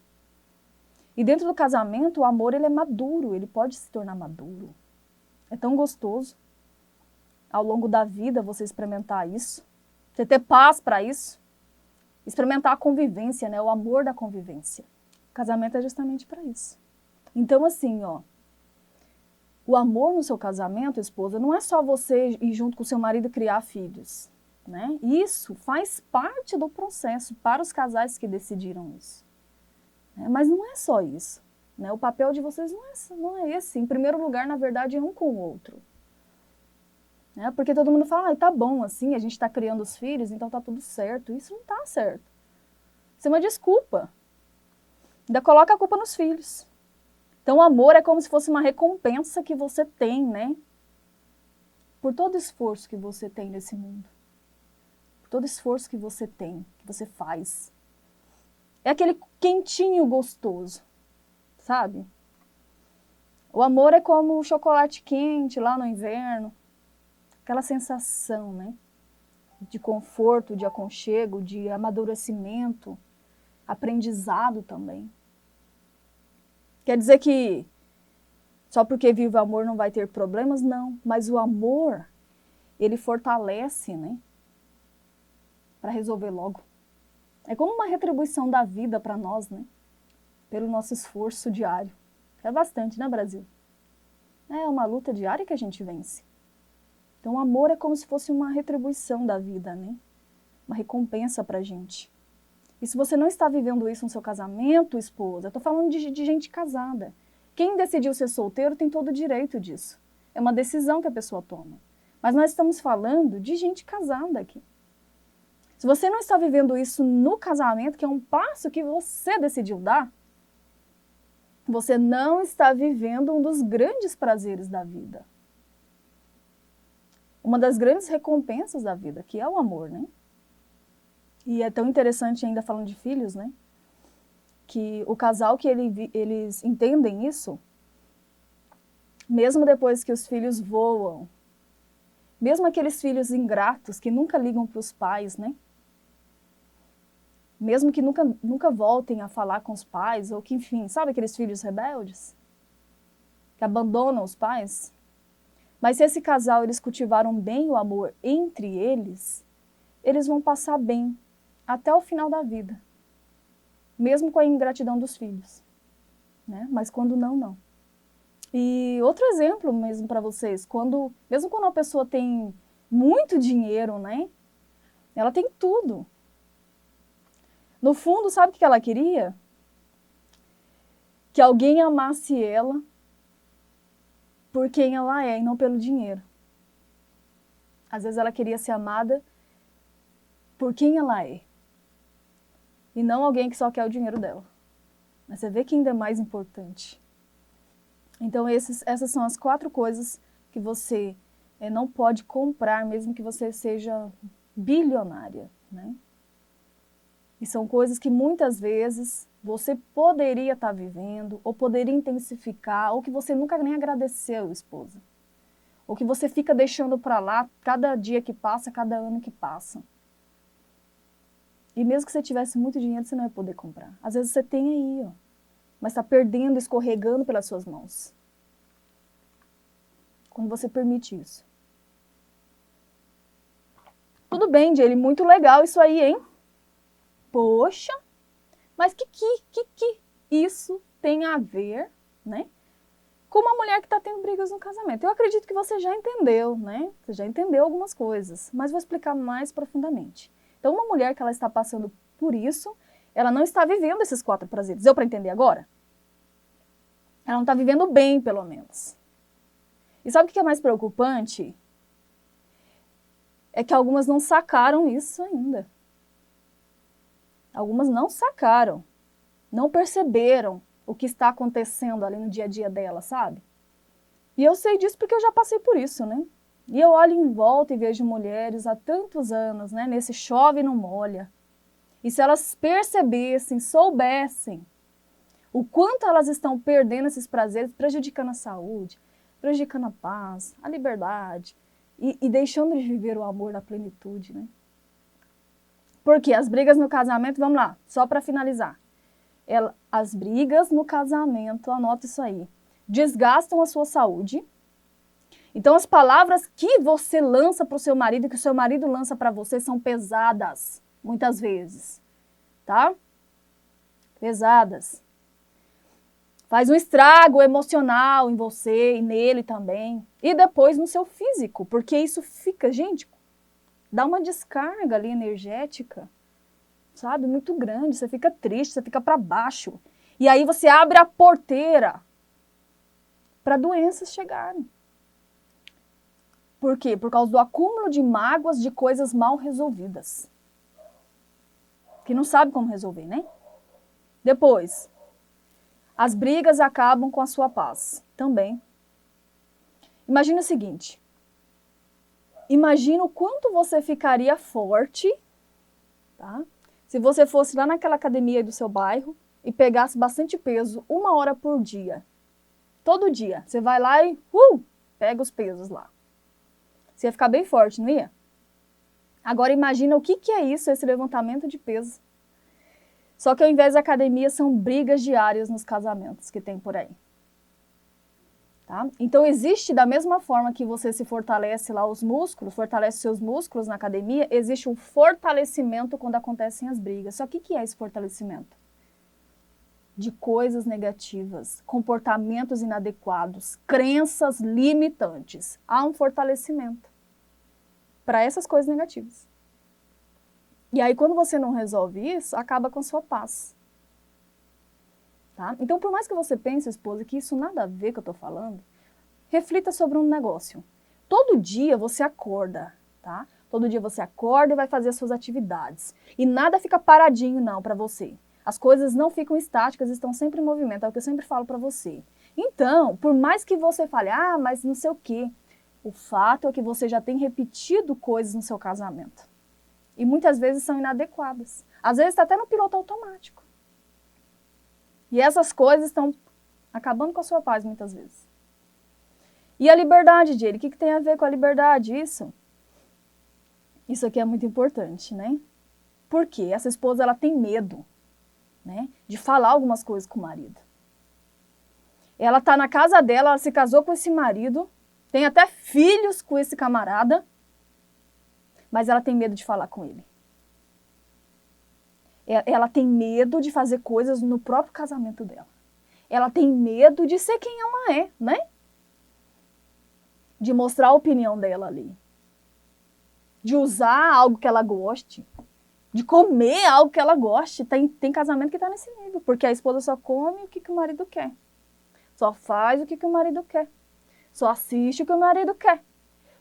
S1: E dentro do casamento, o amor ele é maduro, ele pode se tornar maduro. É tão gostoso, ao longo da vida, você experimentar isso, você ter paz para isso, experimentar a convivência, né? O amor da convivência. O casamento é justamente para isso. Então, assim, ó, o amor no seu casamento, esposa, não é só você ir junto com o seu marido criar filhos, né? Isso faz parte do processo para os casais que decidiram isso. Né? Mas não é só isso. Né? O papel de vocês não é esse. Em primeiro lugar, na verdade, é um com o outro. Né? Porque todo mundo fala, tá bom, assim, a gente está criando os filhos, então tá tudo certo. Isso não tá certo. Isso é uma desculpa. Ainda coloca a culpa nos filhos. Então, o amor é como se fosse uma recompensa que você tem, né? Por todo esforço que você tem nesse mundo. Por todo esforço que você tem, que você faz. É aquele quentinho gostoso, sabe? O amor é como o chocolate quente lá no inverno. Aquela sensação, né? De conforto, de aconchego, de amadurecimento, aprendizado também. Quer dizer que só porque vive o amor não vai ter problemas? Não. Mas o amor, ele fortalece, né? Para resolver logo. É como uma retribuição da vida para nós, né? Pelo nosso esforço diário. É bastante, né, Brasil? É uma luta diária que a gente vence. Então, o amor é como se fosse uma retribuição da vida, né? Uma recompensa pra gente. E se você não está vivendo isso no seu casamento, esposa, eu tô falando de gente casada. Quem decidiu ser solteiro tem todo o direito disso. É uma decisão que a pessoa toma. Mas nós estamos falando de gente casada aqui. Se você não está vivendo isso no casamento, que é um passo que você decidiu dar, você não está vivendo um dos grandes prazeres da vida. Uma das grandes recompensas da vida, que é o amor, né? E é tão interessante ainda falando de filhos, né? Que o casal que eles entendem isso, mesmo depois que os filhos voam, mesmo aqueles filhos ingratos que nunca ligam para os pais, né? Mesmo que nunca voltem a falar com os pais, ou que, enfim, sabe aqueles filhos rebeldes? Que abandonam os pais? Mas se esse casal, eles cultivaram bem o amor entre eles vão passar bem até o final da vida. Mesmo com a ingratidão dos filhos. Né? Mas quando não, não. E outro exemplo mesmo para vocês, mesmo quando uma pessoa tem muito dinheiro, né? Ela tem tudo. No fundo, sabe o que ela queria? Que alguém amasse ela por quem ela é e não pelo dinheiro. Às vezes ela queria ser amada por quem ela é. E não alguém que só quer o dinheiro dela. Mas você vê que ainda é mais importante. Então essas são as 4 coisas que você não pode comprar, mesmo que você seja bilionária, né? E são coisas que muitas vezes você poderia estar vivendo, ou poderia intensificar, ou que você nunca nem agradeceu, esposa. Ou que você fica deixando para lá cada dia que passa, cada ano que passa. E mesmo que você tivesse muito dinheiro, você não ia poder comprar. Às vezes você tem aí, ó, mas está perdendo, escorregando pelas suas mãos. Quando você permite isso. Tudo bem, Jelly, muito legal isso aí, hein? Poxa, mas que isso tem a ver, né, com uma mulher que está tendo brigas no casamento? Eu acredito que você já entendeu, né? Você já entendeu algumas coisas, mas vou explicar mais profundamente. Então, uma mulher que ela está passando por isso, ela não está vivendo esses 4 prazeres. Deu para entender agora? Ela não está vivendo bem, pelo menos. E sabe o que é mais preocupante? É que algumas não sacaram isso ainda. Algumas não sacaram, não perceberam o que está acontecendo ali no dia a dia dela, sabe? E eu sei disso porque eu já passei por isso, né? E eu olho em volta e vejo mulheres há tantos anos, né? Nesse chove e não molha. E se elas percebessem, soubessem o quanto elas estão perdendo esses prazeres, prejudicando a saúde, prejudicando a paz, a liberdade e deixando de viver o amor na plenitude, né? Porque as brigas no casamento, vamos lá, só para finalizar. As brigas no casamento, anota isso aí, desgastam a sua saúde. Então, as palavras que você lança para o seu marido, que o seu marido lança para você, são pesadas, muitas vezes, tá? Pesadas. Faz um estrago emocional em você e nele também. E depois no seu físico, porque isso fica, gente, dá uma descarga ali energética, sabe? Muito grande, você fica triste, você fica para baixo. E aí você abre a porteira para doenças chegarem. Por quê? Por causa do acúmulo de mágoas de coisas mal resolvidas. Que não sabe como resolver, né? Depois, as brigas acabam com a sua paz. Também. Imagina o seguinte. Imagina o quanto você ficaria forte, tá? Se você fosse lá naquela academia do seu bairro e pegasse bastante peso 1 hora por dia. Todo dia. Você vai lá e pega os pesos lá. Você ia ficar bem forte, não ia? Agora imagina o que é isso, esse levantamento de peso. Só que ao invés da academia, são brigas diárias nos casamentos que tem por aí. Tá? Então existe, da mesma forma que você se fortalece lá os músculos, fortalece seus músculos na academia, existe um fortalecimento quando acontecem as brigas. Só que o que é esse fortalecimento? De coisas negativas, comportamentos inadequados, crenças limitantes. Há um fortalecimento para essas coisas negativas. E aí, quando você não resolve isso, acaba com a sua paz. Tá? Então, por mais que você pense, esposa, que isso nada a ver com o que eu estou falando, reflita sobre um negócio. Todo dia você acorda, tá? Todo dia você acorda e vai fazer as suas atividades. E nada fica paradinho, não, para você. As coisas não ficam estáticas, estão sempre em movimento, é o que eu sempre falo para você. Então, por mais que você fale, mas não sei o quê, o fato é que você já tem repetido coisas no seu casamento. E muitas vezes são inadequadas. Às vezes está até no piloto automático. E essas coisas estão acabando com a sua paz muitas vezes. E a liberdade dele, o que tem a ver com a liberdade? Isso aqui é muito importante, né? Porque essa esposa, ela tem medo, né, de falar algumas coisas com o marido. Ela está na casa dela, ela se casou com esse marido, tem até filhos com esse camarada, mas ela tem medo de falar com ele. Ela tem medo de fazer coisas no próprio casamento dela. Ela tem medo de ser quem ela é, né? De mostrar a opinião dela ali. De usar algo que ela goste. De comer algo que ela goste. Tem casamento que está nesse nível. Porque a esposa só come o que o marido quer. Só faz o que o marido quer. Só assiste o que o marido quer.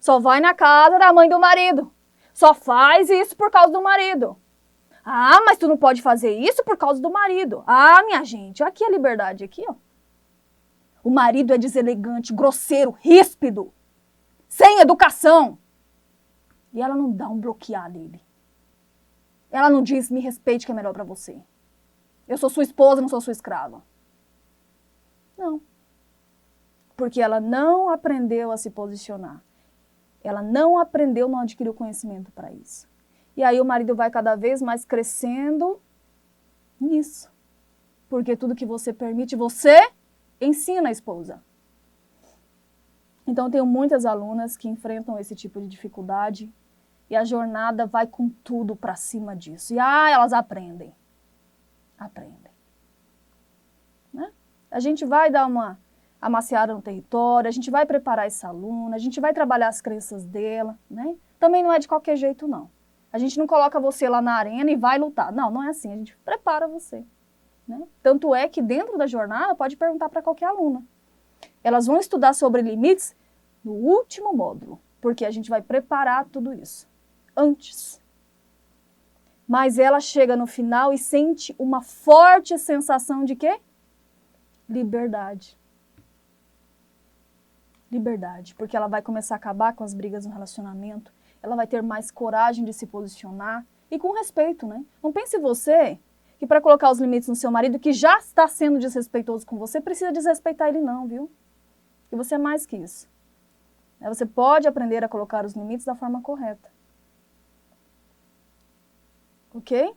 S1: Só vai na casa da mãe do marido. Só faz isso por causa do marido. Mas tu não pode fazer isso por causa do marido. Minha gente, aqui a liberdade, aqui, ó. O marido é deselegante, grosseiro, ríspido, sem educação. E ela não dá um bloquear nele. Ela não diz, me respeite que é melhor pra você. Eu sou sua esposa, não sou sua escrava. Não. Porque ela não aprendeu a se posicionar. Ela não aprendeu, não adquiriu conhecimento para isso. E aí o marido vai cada vez mais crescendo nisso. Porque tudo que você permite, você ensina a esposa. Então, eu tenho muitas alunas que enfrentam esse tipo de dificuldade e a jornada vai com tudo para cima disso. E elas aprendem. Aprendem. Né? A gente vai dar uma amaciada no território, a gente vai preparar essa aluna, a gente vai trabalhar as crenças dela, né? Também não é de qualquer jeito, não. A gente não coloca você lá na arena e vai lutar. Não, não é assim, a gente prepara você. Né? Tanto é que dentro da jornada, pode perguntar para qualquer aluna. Elas vão estudar sobre limites no último módulo, porque a gente vai preparar tudo isso antes. Mas ela chega no final e sente uma forte sensação de quê? Liberdade. Liberdade, porque ela vai começar a acabar com as brigas no relacionamento, ela vai ter mais coragem de se posicionar e com respeito, né? Não pense você que para colocar os limites no seu marido, que já está sendo desrespeitoso com você, precisa desrespeitar ele não, viu? E você é mais que isso. Você pode aprender a colocar os limites da forma correta. Ok?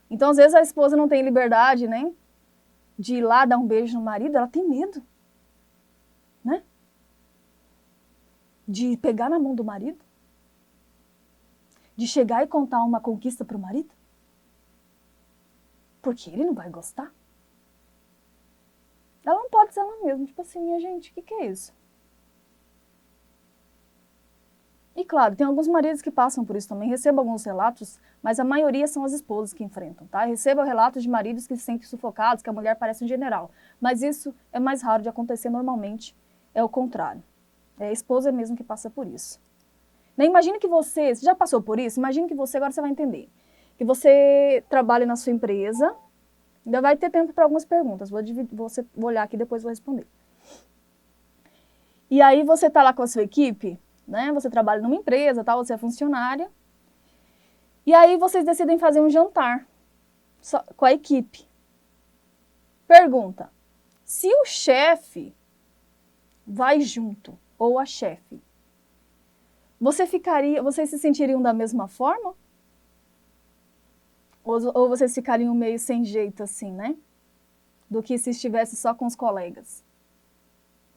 S1: Então, às vezes, a esposa não tem liberdade, né? de ir lá dar um beijo no marido, ela tem medo, né? De pegar na mão do marido, de chegar e contar uma conquista para o marido, porque ele não vai gostar. Ela não pode ser ela mesma, tipo assim, minha gente, o que é isso? E claro, tem alguns maridos que passam por isso também, recebo alguns relatos, mas a maioria são as esposas que enfrentam, tá? Recebo relatos de maridos que se sentem sufocados, que a mulher parece um general, mas isso é mais raro de acontecer normalmente, é o contrário. É a esposa mesmo que passa por isso. Né? Imagine que você já passou por isso? Imagine que você, agora você vai entender, que você trabalha na sua empresa, ainda vai ter tempo para algumas perguntas, vou olhar aqui e depois vou responder. E aí você está lá com a sua equipe, né? Você trabalha numa empresa, tá? Você é funcionária. E aí vocês decidem fazer um jantar com a equipe. Pergunta: se o chefe vai junto, ou a chefe, vocês se sentiriam da mesma forma? Ou vocês ficariam meio sem jeito assim, né? Do que se estivesse só com os colegas?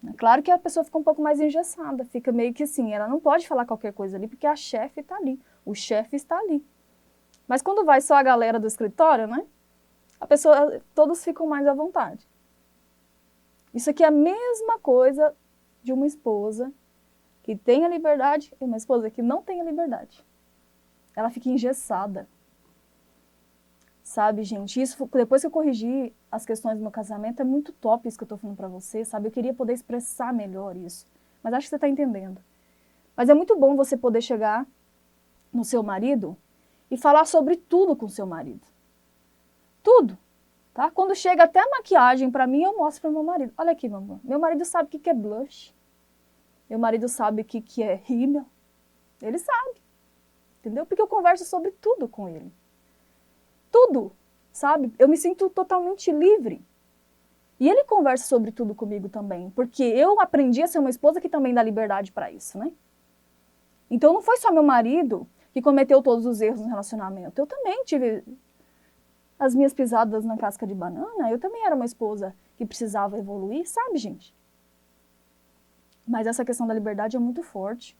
S1: É claro que a pessoa fica um pouco mais engessada, fica meio que assim, ela não pode falar qualquer coisa ali, porque a chefe está ali, o chefe está ali. Mas quando vai só a galera do escritório, né? Todos ficam mais à vontade. Isso aqui é a mesma coisa de uma esposa que tem a liberdade e uma esposa que não tem a liberdade. Ela fica engessada. Sabe, gente, isso depois que eu corrigi as questões do meu casamento, é muito top isso que eu tô falando pra você, sabe? Eu queria poder expressar melhor isso, mas acho que você tá entendendo. Mas é muito bom você poder chegar no seu marido e falar sobre tudo com o seu marido. Tudo, tá? Quando chega até a maquiagem pra mim, eu mostro pro meu marido. Olha aqui, meu amor, meu marido sabe o que é blush, meu marido sabe o que é rímel, ele sabe, entendeu? Porque eu converso sobre tudo com ele. Tudo, sabe? Eu me sinto totalmente livre. E ele conversa sobre tudo comigo também, porque eu aprendi a ser uma esposa que também dá liberdade para isso, né? Então não foi só meu marido que cometeu todos os erros no relacionamento. Eu também tive as minhas pisadas na casca de banana, eu também era uma esposa que precisava evoluir, sabe, gente? Mas essa questão da liberdade é muito forte.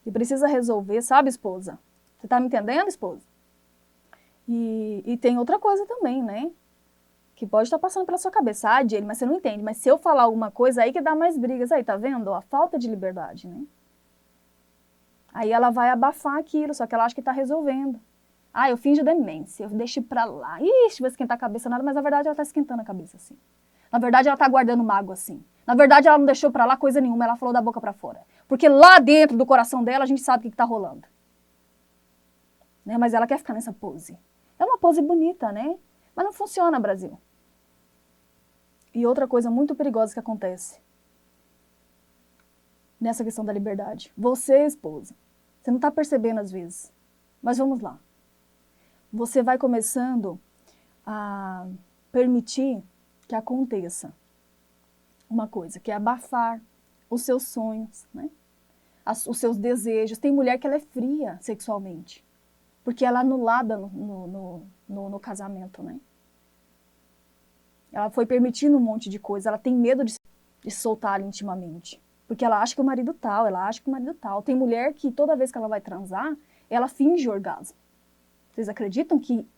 S1: E precisa resolver, sabe, esposa? Você tá me entendendo, esposa? E tem outra coisa também, né? Que pode estar passando pela sua cabeça. Ah, Jenny, mas você não entende. Mas se eu falar alguma coisa, aí que dá mais brigas. Aí, tá vendo? A falta de liberdade, né? Aí ela vai abafar aquilo, só que ela acha que tá resolvendo. Ah, eu finjo demência, eu deixo pra lá. Ixi, vai esquentar a cabeça nada, mas na verdade ela tá esquentando a cabeça, assim. Na verdade ela tá guardando mágoa, assim. Na verdade ela não deixou pra lá coisa nenhuma, ela falou da boca pra fora. Porque lá dentro do coração dela a gente sabe o que tá rolando. Né? Mas ela quer ficar nessa pose. É uma pose bonita, né? Mas não funciona, Brasil. E outra coisa muito perigosa que acontece nessa questão da liberdade. Você, esposa, você não está percebendo às vezes, mas vamos lá. Você vai começando a permitir que aconteça uma coisa, que é abafar os seus sonhos, né? Os seus desejos. Tem mulher que ela é fria sexualmente, porque ela é anulada no casamento, né? Ela foi permitindo um monte de coisa, ela tem medo de soltar intimamente. Porque ela acha que o marido tal, ela acha que o marido tal. Tem mulher que toda vez que ela vai transar, ela finge orgasmo. Vocês acreditam que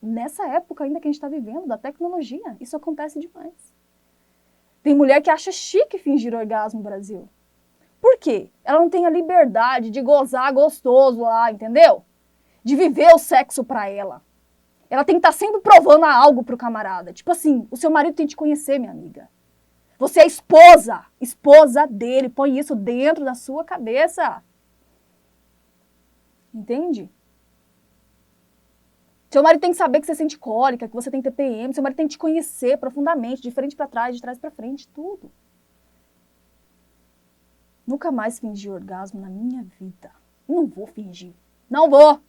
S1: nessa época ainda que a gente está vivendo, da tecnologia, isso acontece demais. Tem mulher que acha chique fingir orgasmo no Brasil. Por quê? Ela não tem a liberdade de gozar gostoso lá, entendeu? De viver o sexo pra ela. Ela tem que estar sempre provando algo pro camarada. Tipo assim, o seu marido tem que te conhecer, minha amiga. Você é esposa dele. Põe isso dentro da sua cabeça. Entende? Seu marido tem que saber que você sente cólica, que você tem TPM. Seu marido tem que te conhecer profundamente, de frente pra trás, de trás pra frente, tudo. Nunca mais fingi orgasmo na minha vida. Não vou fingir. Não vou.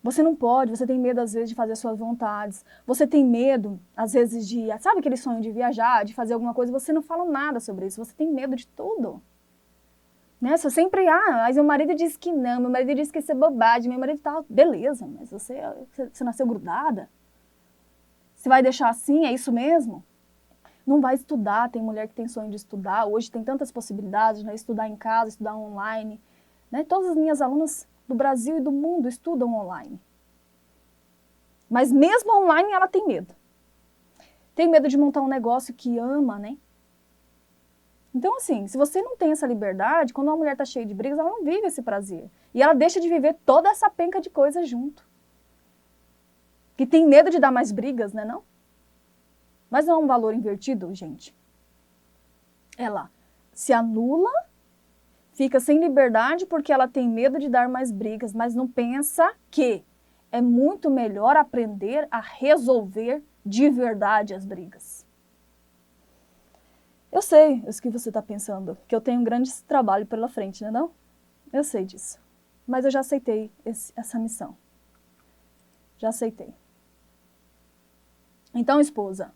S1: Você não pode, você tem medo às vezes de fazer as suas vontades, você tem medo às vezes de, sabe aquele sonho de viajar, de fazer alguma coisa, você não fala nada sobre isso, você tem medo de tudo. Né? Você sempre, mas meu marido disse que não, meu marido disse que isso é bobagem, meu marido tá, beleza, mas você nasceu grudada, Você vai deixar assim? É isso mesmo? Não vai estudar, tem mulher que tem sonho de estudar, hoje tem tantas possibilidades, né? Estudar em casa, estudar online, né? Todas as minhas alunas do Brasil e do mundo estudam online. Mas mesmo online ela tem medo. Tem medo de montar um negócio que ama, né? Então assim, se você não tem essa liberdade, quando uma mulher está cheia de brigas, ela não vive esse prazer. E ela deixa de viver toda essa penca de coisa junto. Que tem medo de dar mais brigas, né não? Mas não é um valor invertido, gente. Ela se anula, fica sem liberdade porque ela tem medo de dar mais brigas, mas não pensa que é muito melhor aprender a resolver de verdade as brigas. Eu sei o que você está pensando, que eu tenho um grande trabalho pela frente, né não? Eu sei disso. Mas eu já aceitei essa missão. Já aceitei. Então, esposa,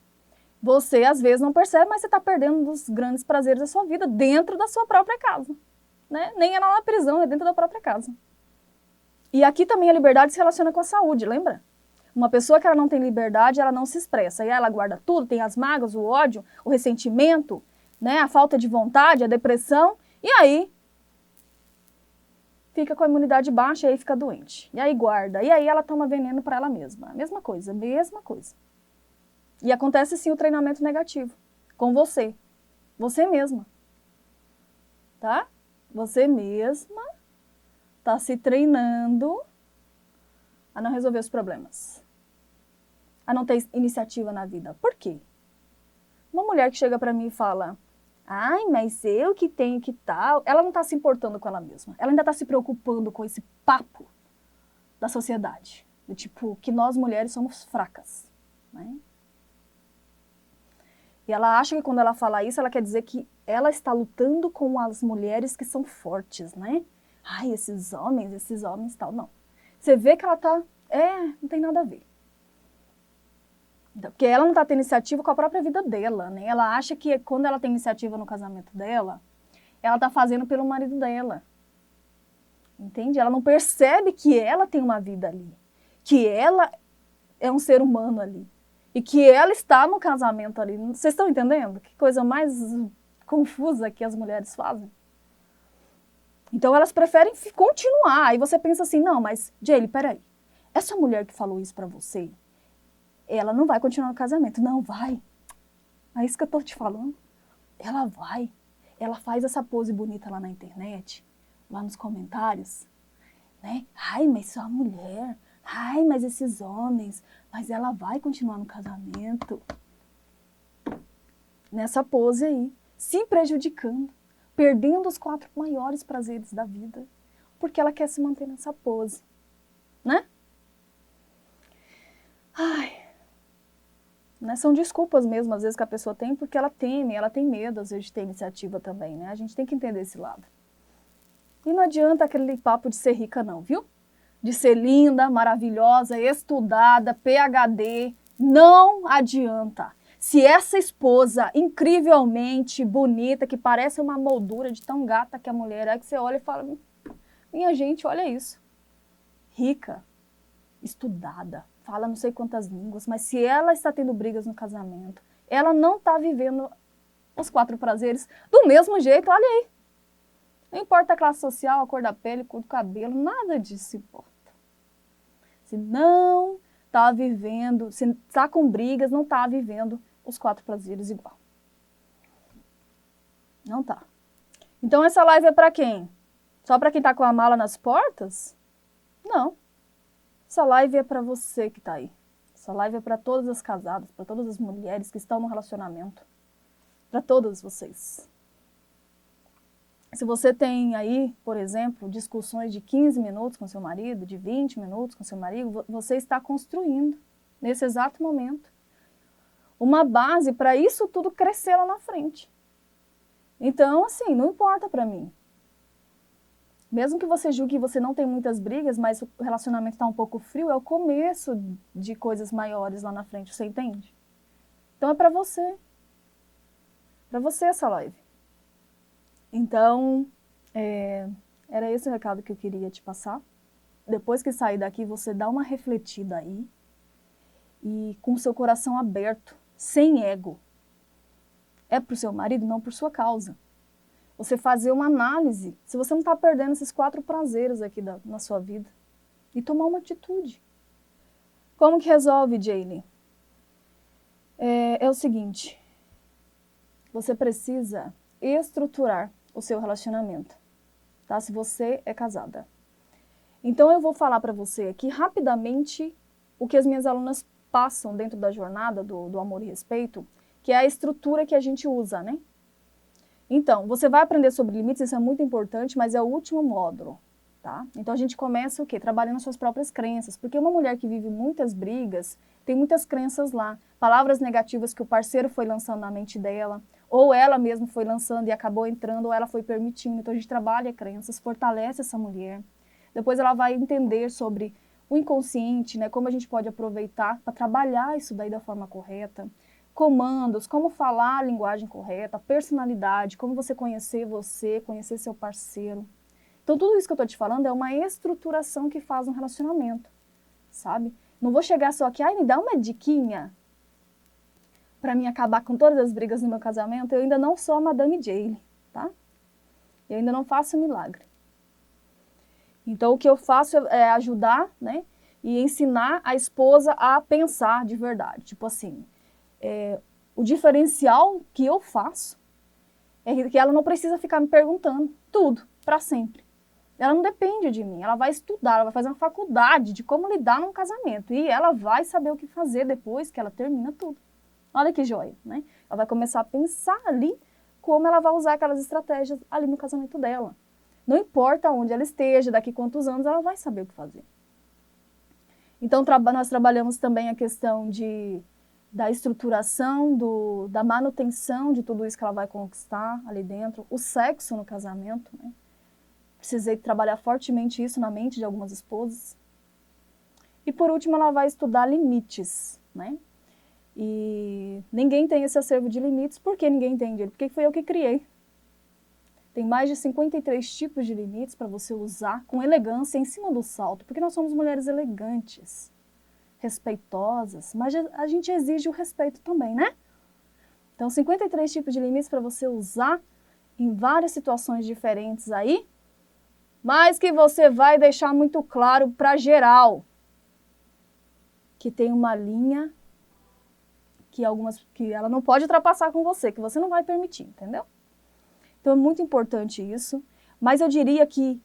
S1: você às vezes não percebe, mas você está perdendo um dos grandes prazeres da sua vida dentro da sua própria casa. Né? Nem é lá na prisão, é dentro da própria casa. E aqui também a liberdade se relaciona com a saúde, lembra? Uma pessoa que ela não tem liberdade, ela não se expressa. E ela guarda tudo, tem as mágoas, o ódio, o ressentimento, né? A falta de vontade, a depressão. E aí fica com a imunidade baixa e aí fica doente. E aí guarda. E aí ela toma veneno para ela mesma. Mesma coisa, mesma coisa. E acontece sim o treinamento negativo com você. Você mesma. Tá? Você mesma está se treinando a não resolver os problemas. A não ter iniciativa na vida. Por quê? Uma mulher que chega para mim e fala, ai, mas eu que tenho que tal, ela não está se importando com ela mesma. Ela ainda está se preocupando com esse papo da sociedade. Do tipo, que nós mulheres somos fracas. Né? E ela acha que quando ela fala isso, ela quer dizer que ela está lutando com as mulheres que são fortes, né? Ai, esses homens tal. Não. Você vê que ela tá... não tem nada a ver. Então, porque ela não está tendo iniciativa com a própria vida dela, né? Ela acha que quando ela tem iniciativa no casamento dela, ela está fazendo pelo marido dela. Entende? Ela não percebe que ela tem uma vida ali. Que ela é um ser humano ali. E que ela está no casamento ali. Vocês estão entendendo? Que coisa mais confusa que as mulheres fazem. Então elas preferem continuar. Aí você pensa assim, não, mas, Jaylee, peraí. Essa mulher que falou isso pra você, ela não vai continuar no casamento. Não, vai. É isso que eu tô te falando. Ela vai. Ela faz essa pose bonita lá na internet, lá nos comentários, né? Ai, mas só a mulher. Ai, mas esses homens. Mas ela vai continuar no casamento. Nessa pose aí. Se prejudicando. Perdendo os 4 maiores prazeres da vida. Porque ela quer se manter nessa pose. Né? Ai. Né? São desculpas mesmo, às vezes, que a pessoa tem, porque ela teme, ela tem medo, às vezes, de ter iniciativa também, né? A gente tem que entender esse lado. E não adianta aquele papo de ser rica, não, viu? De ser linda, maravilhosa, estudada, PhD. Não adianta. Se essa esposa incrivelmente bonita, que parece uma moldura de tão gata que a mulher é, que você olha e fala, minha gente, olha isso. Rica, estudada, fala não sei quantas línguas, mas se ela está tendo brigas no casamento, ela não está vivendo os 4 prazeres do mesmo jeito, olha aí. Não importa a classe social, a cor da pele, a cor do cabelo, nada disso importa. Se não está vivendo, se está com brigas, não está vivendo os 4 prazeres igual. Não tá. Então essa live é para quem? Só para quem está com a mala nas portas? Não. Essa live é para você que está aí. Essa live é para todas as casadas, para todas as mulheres que estão no relacionamento. Para todas vocês. Se você tem aí, por exemplo, discussões de 15 minutos com seu marido, de 20 minutos com seu marido, você está construindo, nesse exato momento, uma base para isso tudo crescer lá na frente. Então, assim, não importa para mim. Mesmo que você julgue que você não tem muitas brigas, mas o relacionamento está um pouco frio, é o começo de coisas maiores lá na frente, você entende? Então é para você. Para você essa live. Então, era esse o recado que eu queria te passar. Depois que sair daqui, você dá uma refletida aí e com o seu coração aberto, sem ego. É para o seu marido, não por sua causa. Você fazer uma análise, se você não está perdendo esses 4 prazeres aqui na sua vida, e tomar uma atitude. Como que resolve, Jaylee? É o seguinte, você precisa estruturar o seu relacionamento, tá? Se você é casada. Então eu vou falar para você aqui rapidamente o que as minhas alunas passam dentro da jornada do amor e respeito, que é a estrutura que a gente usa, né? Então, você vai aprender sobre limites, isso é muito importante, mas é o último módulo, tá? Então a gente começa o quê? Trabalhando suas próprias crenças, porque uma mulher que vive muitas brigas, tem muitas crenças lá, palavras negativas que o parceiro foi lançando na mente dela, ou ela mesma foi lançando e acabou entrando, ou ela foi permitindo. Então a gente trabalha crenças, fortalece essa mulher. Depois ela vai entender sobre o inconsciente, né? Como a gente pode aproveitar para trabalhar isso daí da forma correta. Comandos, como falar a linguagem correta, personalidade, como você, conhecer seu parceiro. Então tudo isso que eu estou te falando é uma estruturação que faz um relacionamento, sabe? Não vou chegar só aqui, me dá uma diquinha para mim acabar com todas as brigas no meu casamento. Eu ainda não sou a Madame Jaylee, tá? Eu ainda não faço milagre. Então o que eu faço é ajudar, né? E ensinar a esposa a pensar de verdade. Tipo assim, o diferencial que eu faço é que ela não precisa ficar me perguntando tudo, para sempre. Ela não depende de mim, ela vai estudar, ela vai fazer uma faculdade de como lidar num casamento. E ela vai saber o que fazer depois que ela termina tudo. Olha que joia, né? Ela vai começar a pensar ali como ela vai usar aquelas estratégias ali no casamento dela. Não importa onde ela esteja, daqui quantos anos, ela vai saber o que fazer. Então, nós trabalhamos também a questão da estruturação, da manutenção de tudo isso que ela vai conquistar ali dentro, o sexo no casamento, né? Precisei trabalhar fortemente isso na mente de algumas esposas. E por último, ela vai estudar limites, né? E ninguém tem esse acervo de limites. Por que ninguém entende? Porque foi eu que criei. Tem mais de 53 tipos de limites para você usar com elegância em cima do salto, porque nós somos mulheres elegantes, respeitosas, mas a gente exige o respeito também, né? Então, 53 tipos de limites para você usar em várias situações diferentes aí, mas que você vai deixar muito claro para geral que tem uma linha que ela não pode ultrapassar com você, que você não vai permitir, entendeu? Então é muito importante isso, mas eu diria que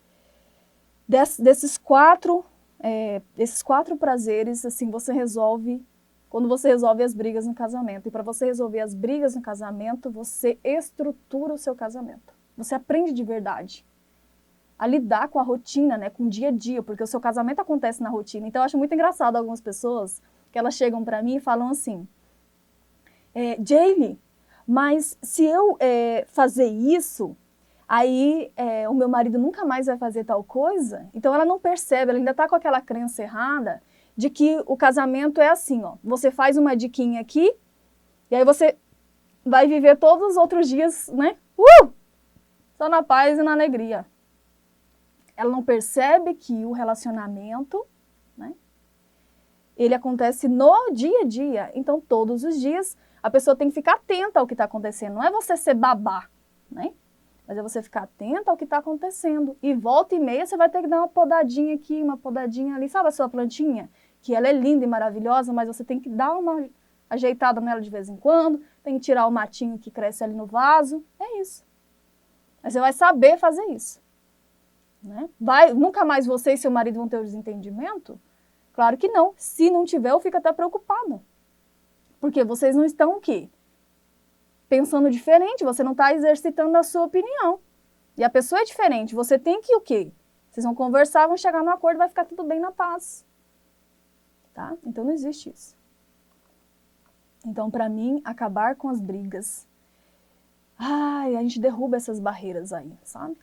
S1: desses quatro prazeres, assim, você resolve quando você resolve as brigas no casamento. E para você resolver as brigas no casamento, você estrutura o seu casamento. Você aprende de verdade a lidar com a rotina, né, com o dia a dia, porque o seu casamento acontece na rotina. Então eu acho muito engraçado algumas pessoas que elas chegam para mim e falam assim, Jaylee, mas se eu fazer isso, aí o meu marido nunca mais vai fazer tal coisa. Então ela não percebe, ela ainda está com aquela crença errada de que o casamento é assim, ó. Você faz uma diquinha aqui, e aí você vai viver todos os outros dias, né? Só na paz e na alegria. Ela não percebe que o relacionamento, né, ele acontece no dia a dia. Então todos os dias a pessoa tem que ficar atenta ao que está acontecendo. Não é você ser babá, né? Mas é você ficar atenta ao que está acontecendo. E volta e meia você vai ter que dar uma podadinha aqui, uma podadinha ali. Sabe a sua plantinha? Que ela é linda e maravilhosa, mas você tem que dar uma ajeitada nela de vez em quando. Tem que tirar o matinho que cresce ali no vaso. É isso. Mas você vai saber fazer isso, né? Nunca mais você e seu marido vão ter o desentendimento? Claro que não. Se não tiver, eu fico até preocupada. Porque vocês não estão o quê? Pensando diferente, você não está exercitando a sua opinião. E a pessoa é diferente, você tem que o quê? Vocês vão conversar, vão chegar num acordo, vai ficar tudo bem na paz. Tá? Então não existe isso. Então, para mim, acabar com as brigas, a gente derruba essas barreiras aí, sabe?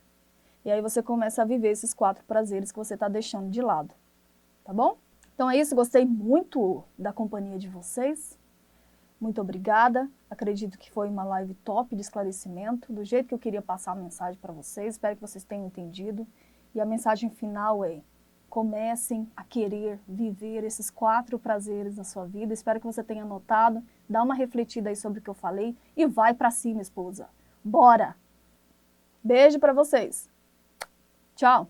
S1: E aí você começa a viver esses 4 prazeres que você está deixando de lado. Tá bom? Então é isso, gostei muito da companhia de vocês. Muito obrigada, acredito que foi uma live top de esclarecimento, do jeito que eu queria passar a mensagem para vocês, espero que vocês tenham entendido. E a mensagem final é, comecem a querer viver esses 4 prazeres na sua vida. Espero que você tenha anotado, dá uma refletida aí sobre o que eu falei e vai pra cima, esposa. Bora! Beijo pra vocês. Tchau!